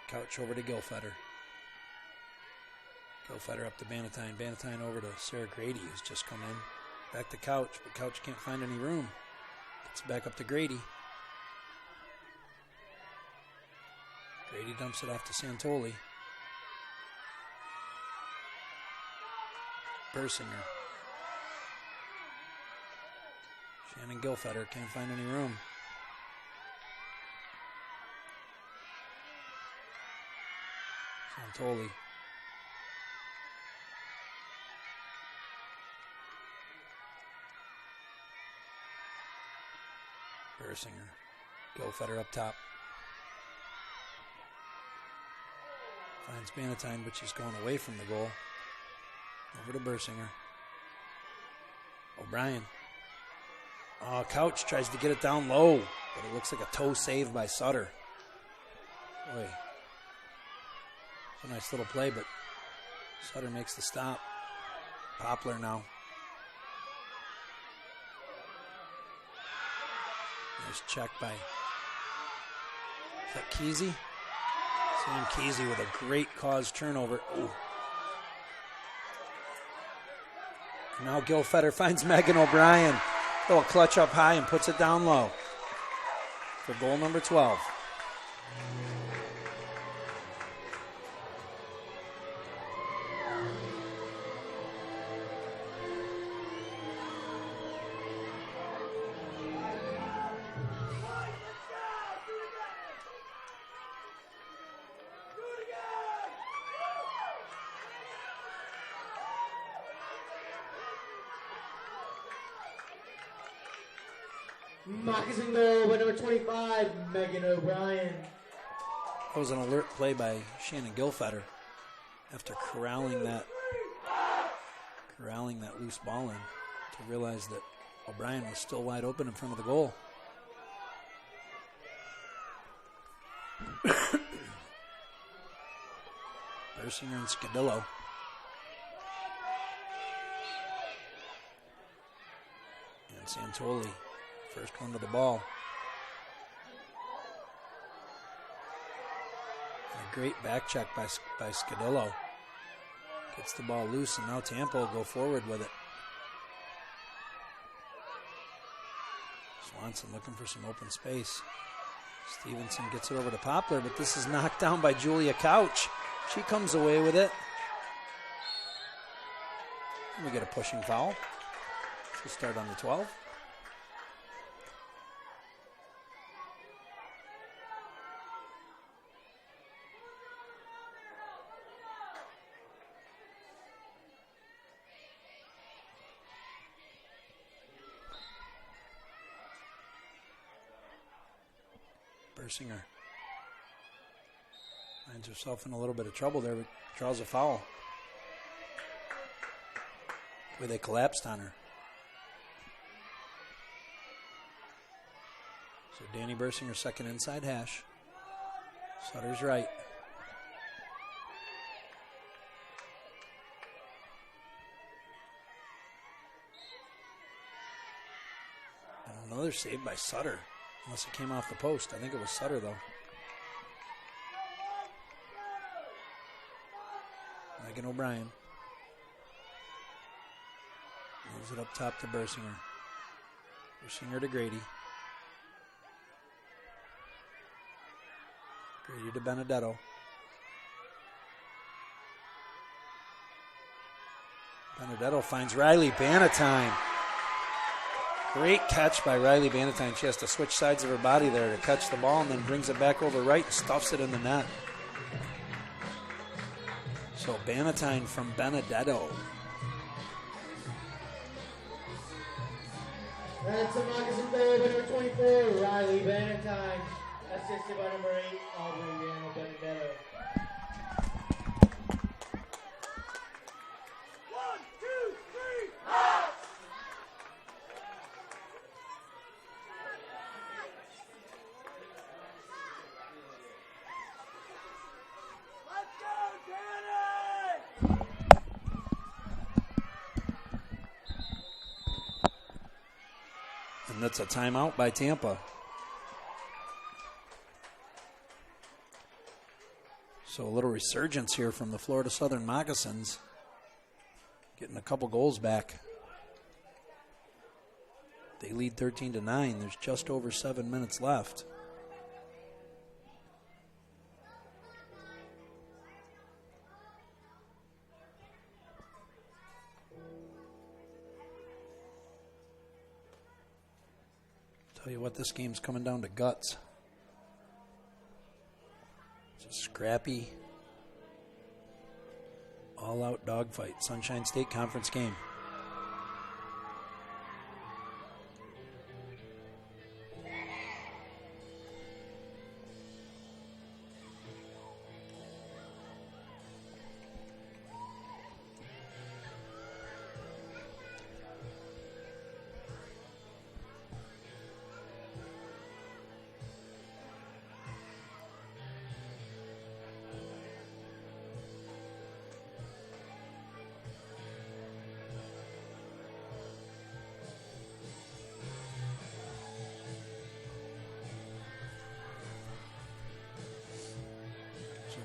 Couch over to Gilfetter. Gilfetter up to Bannatyne. Bannatyne over to Sarah Grady, who's just come in. Back to Couch, but Couch can't find any room. Gets back up to Grady. Grady dumps it off to Santoli. Bersinger. Shannon Gilfetter can't find any room. Santoli. Bersinger. Gilfetter up top. Finds Bannatyne, but she's going away from the goal. Over to Bersinger. O'Brien. Oh, Couch tries to get it down low, but it looks like a toe save by Sutter. Boy. It's a nice little play, but Sutter makes the stop. Poplar now. Nice check by, is that Kesey? Sam Kesey with a great cause turnover. Ooh. Now Gilfetter finds Megan O'Brien. Little clutch up high and puts it down low for goal number 12. Moccasin goal by number 25, Megan O'Brien. That was an alert play by Shannon Gilfetter after corralling that loose ball in to realize that O'Brien was still wide open in front of the goal. Bersinger and Scadillo. And Santoli, first one to the ball. And a great back check by Scadillo. Gets the ball loose, and now Tampa will go forward with it. Swanson looking for some open space. Stevenson gets it over to Poplar, but this is knocked down by Julia Couch. She comes away with it. And we get a pushing foul. She'll start on the 12. Bersinger finds herself in a little bit of trouble there, but draws a foul. Where they collapsed on her. So Danny Bersinger, second inside hash. Sutter's right. And another save by Sutter. Unless it came off the post. I think it was Sutter, though. Megan O'Brien. Moves it up top to Bersinger. Bersinger to Grady. Grady to Benedetto. Benedetto finds Riley Bannatyne. Great catch by Riley Bannatyne. She has to switch sides of her body there to catch the ball and then brings it back over right and stuffs it in the net. So Bannatyne from Benedetto. That's a Moccasin goal by number 24, Riley Bannatyne. Assisted by number 8, Aubriana Benedetto. 1, 2, 3, out! Let's go, Danny! And that's a timeout by Tampa. So a little resurgence here from the Florida Southern Moccasins. Getting a couple goals back. They lead 13-9. There's just over 7 minutes left. Tell you what, this game's coming down to guts. It's a scrappy, all-out dogfight. Sunshine State Conference game.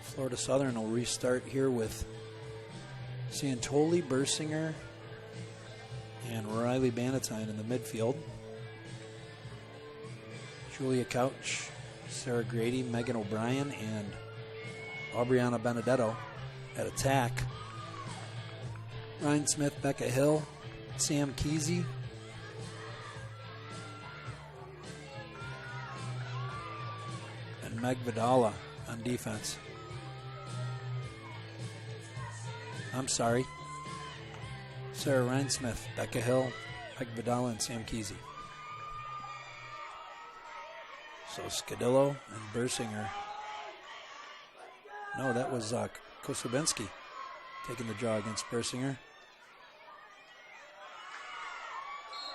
Florida Southern will restart here with Santoli, Bersinger, and Riley Bannatyne in the midfield. Julia Couch, Sarah Grady, Megan O'Brien, and Aubriana Benedetto at attack. Ryan Smith, Becca Hill, Sam Kesey, and Meg Vidala on defense. I'm sorry. Sarah Rhinesmith, Becca Hill, Meg Vidala, and Sam Kesey. So Scadillo and Bersinger. No, that was Kosubensky taking the draw against Bersinger.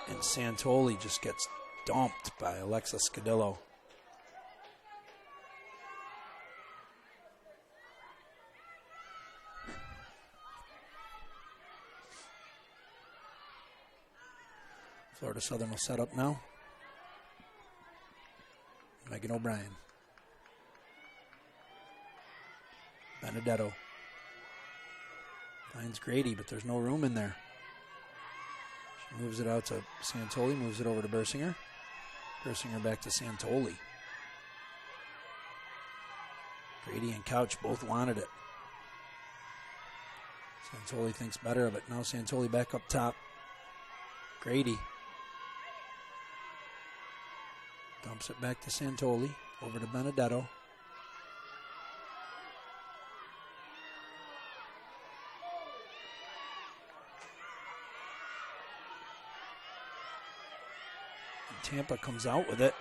And Santoli just gets dumped by Alexa Scadillo. Florida Southern will set up now. Megan O'Brien. Benedetto. Finds Grady, but there's no room in there. She moves it out to Santoli, moves it over to Bersinger. Bersinger back to Santoli. Grady and Couch both wanted it. Santoli thinks better of it. Now Santoli back up top. Grady. Dumps it back to Santoli. Over to Benedetto. And Tampa comes out with it.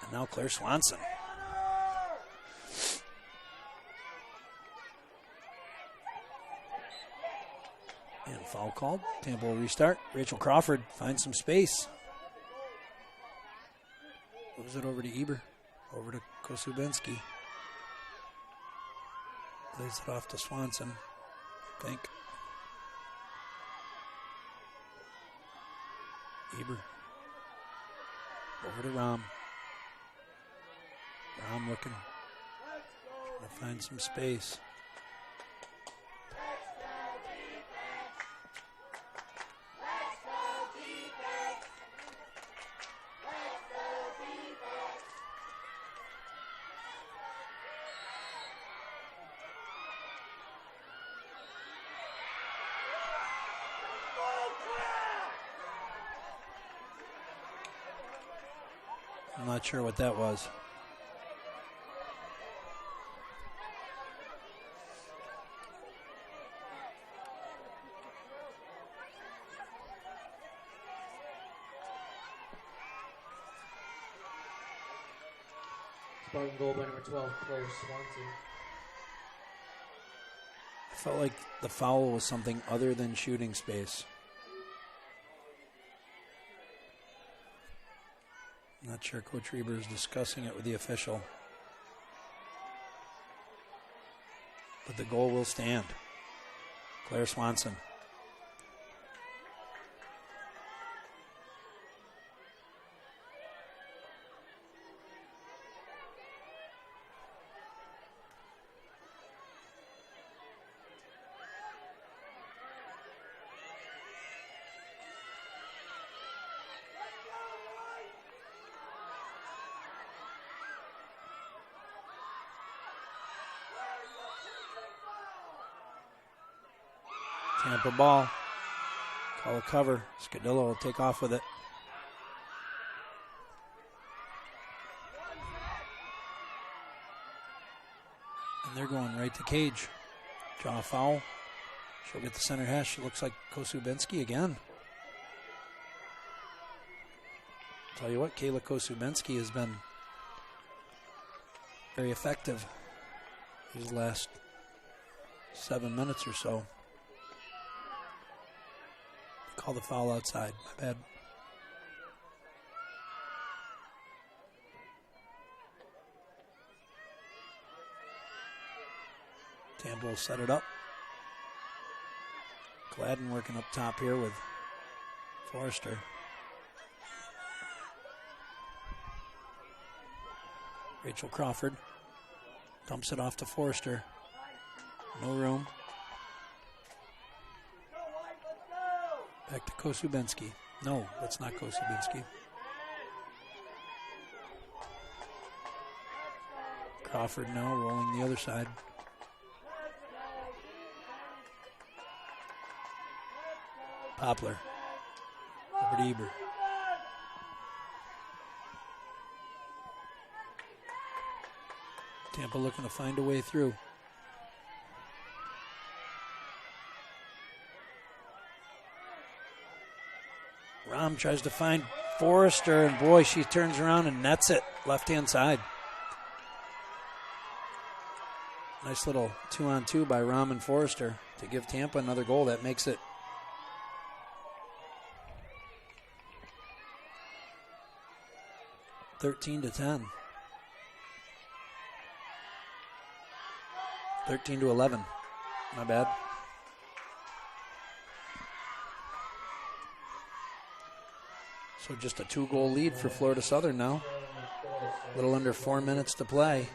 And now Claire Swanson. And foul called. Tampa will restart. Rachel Crawford finds some space. Moves it over to Eber. Over to Kosubensky. Lays it off to Swanson. I think. Eber. Over to Rom. Rom looking. Trying to find some space. I'm not sure what that was. Spartan goal by number 12, Claire Swanson. I felt like the foul was something other than shooting space. Not sure Coach Reber is discussing it with the official. But the goal will stand. Claire Swanson. Tampa ball. Call a cover. Scadillo will take off with it. And they're going right to cage. Draw a foul. She'll get the center hash. It looks like Kosubensky again. Tell you what, Kayla Kosubensky has been very effective these last 7 minutes or so. Call the foul outside. My bad. Tampa will set it up. Gladden working up top here with Forrester. Rachel Crawford dumps it off to Forrester. No room. Back to Kosubensky. No, that's not Kosubensky. Crawford now rolling the other side. Poplar. Over to Eber. Tampa looking to find a way through. Rom tries to find Forrester, and boy, she turns around and nets it left-hand side. Nice little 2-on-2 by Rahm and Forrester to give Tampa another goal. That makes it 13-10. 13-11. My bad. So just a 2-goal lead for Florida Southern now. A little under 4 minutes to play.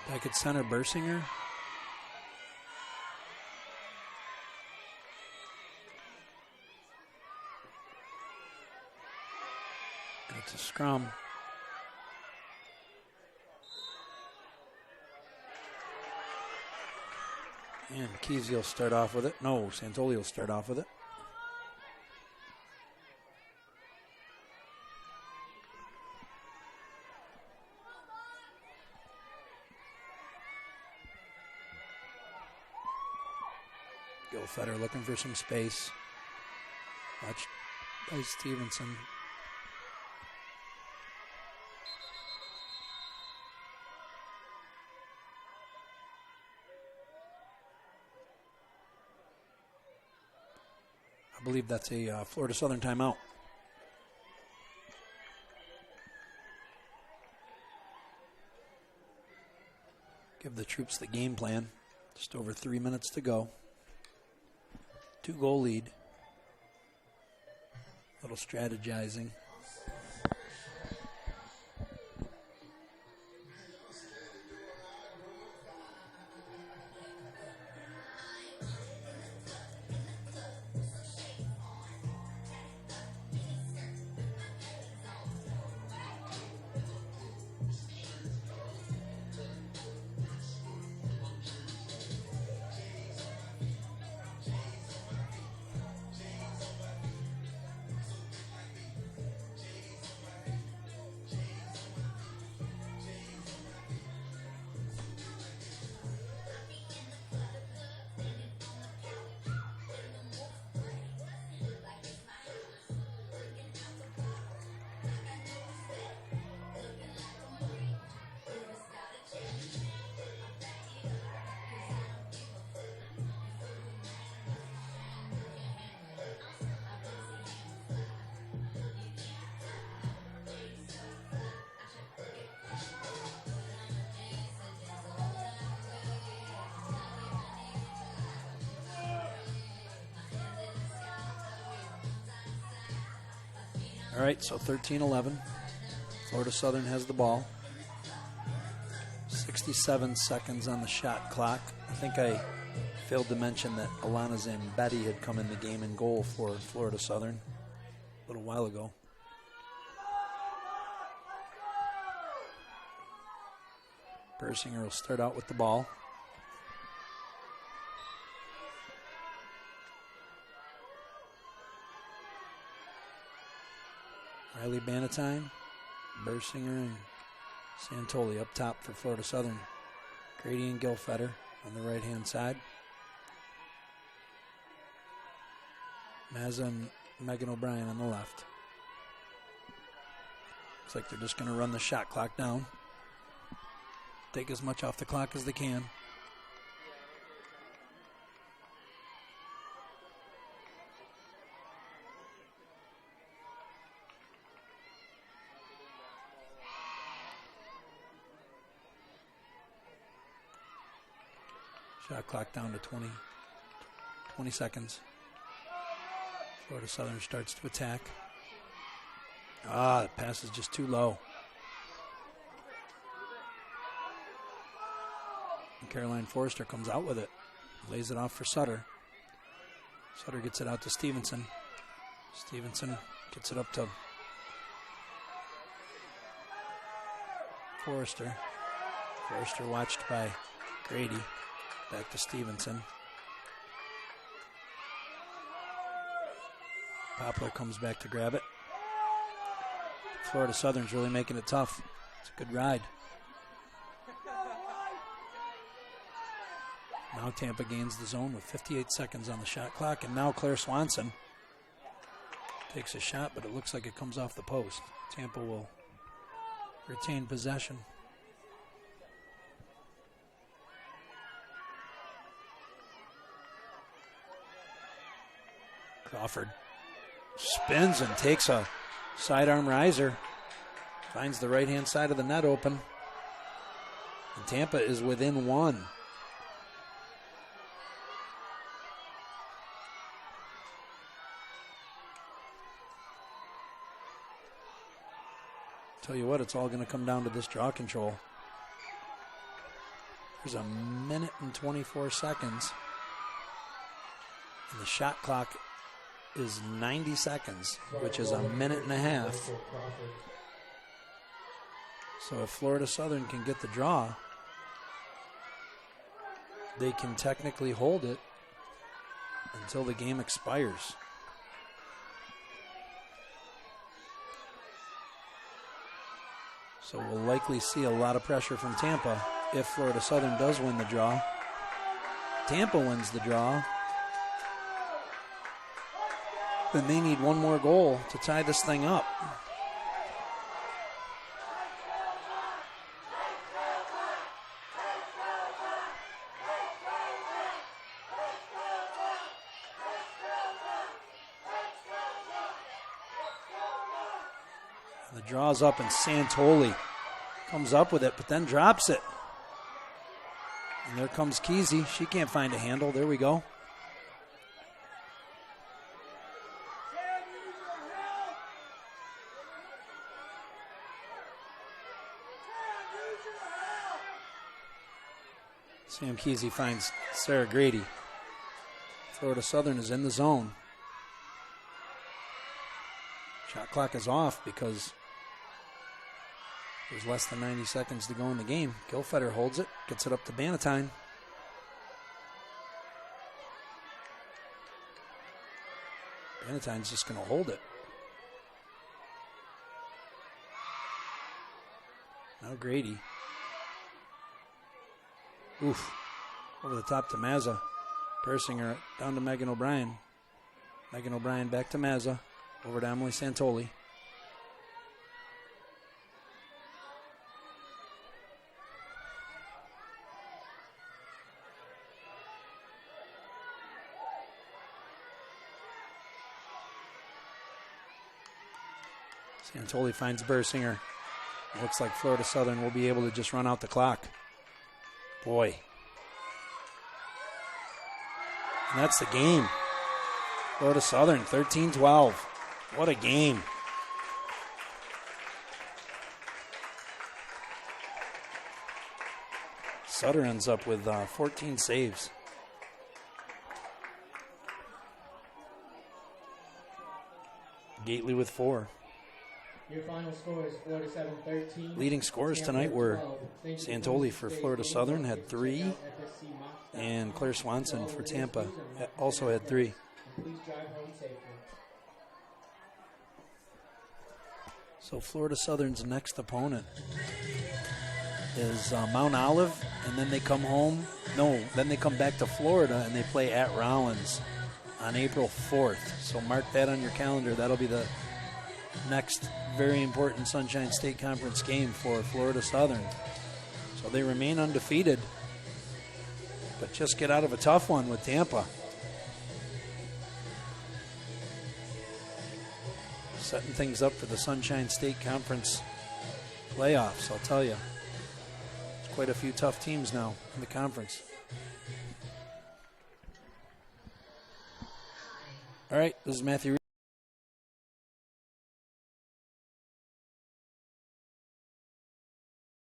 Back at center, Bersinger. It's a scrum. And Kesey will start off with it. No, Santoli will start off with it. Gilfetter looking for some space. Watched by Stevenson. I believe that's a Florida Southern timeout. Give the troops the game plan. Just over 3 minutes to go. 2-goal lead. A little strategizing. All right, so 13-11. Florida Southern has the ball. 67 seconds on the shot clock. I think I failed to mention that Alana Zambetti had come in the game in goal for Florida Southern a little while ago. Bersinger will start out with the ball. Riley Bannatyne, Bersinger, and Santoli up top for Florida Southern. Grady and Gilfetter on the right-hand side. Mazza and Megan O'Brien on the left. Looks like they're just going to run the shot clock down. Take as much off the clock as they can. Shot clock down to 20 seconds. Florida Southern starts to attack. The pass is just too low. And Caroline Forrester comes out with it. Lays it off for Sutter. Sutter gets it out to Stevenson. Stevenson gets it up to Forrester. Forrester watched by Grady back to Stevenson. Poplar comes back to grab it. Florida Southern's really making it tough. It's a good ride. Now Tampa gains the zone with 58 seconds on the shot clock, and now Claire Swanson takes a shot, but it looks like it comes off the post. Tampa will retain possession. Crawford spins and takes a sidearm riser. Finds the right-hand side of the net open. And Tampa is within one. Tell you what, it's all going to come down to this draw control. There's a minute and 24 seconds. And the shot clock is 90 seconds, which is a minute and a half. So if Florida Southern can get the draw, they can technically hold it until the game expires. So we'll likely see a lot of pressure from Tampa if Florida Southern does win the draw. Tampa wins the draw, then they need one more goal to tie this thing up. The draw's up and Santoli comes up with it, but then drops it. And there comes Kesey. She can't find a handle. There we go. Sam Kesey finds Sarah Grady. Florida Southern is in the zone. Shot clock is off because there's less than 90 seconds to go in the game. Gilfetter holds it, gets it up to Bannatyne. Bannatyne's just going to hold it. Now Grady. Oof. Over the top to Mazza. Persinger down to Megan O'Brien. Megan O'Brien back to Mazza. Over to Emily Santoli. Santoli finds Bersinger. Looks like Florida Southern will be able to just run out the clock. Boy. And that's the game. Florida Southern, 13-12. What a game. Sutter ends up with 14 saves. Gately with 4. Your final score is Florida 7-13. Leading scorers tonight were Santoli for Florida Southern had 3, and Claire Swanson for Tampa also had 3. Please drive home safely. So Florida Southern's next opponent is Mount Olive, and then they come home. No, then they come back to Florida and they play at Rollins on April 4th. So mark that on your calendar. That'll be the next very important Sunshine State Conference game for Florida Southern. So they remain undefeated, but just get out of a tough one with Tampa. Setting things up for the Sunshine State Conference playoffs, I'll tell you. There's quite a few tough teams now in the conference. All right, this is Matthew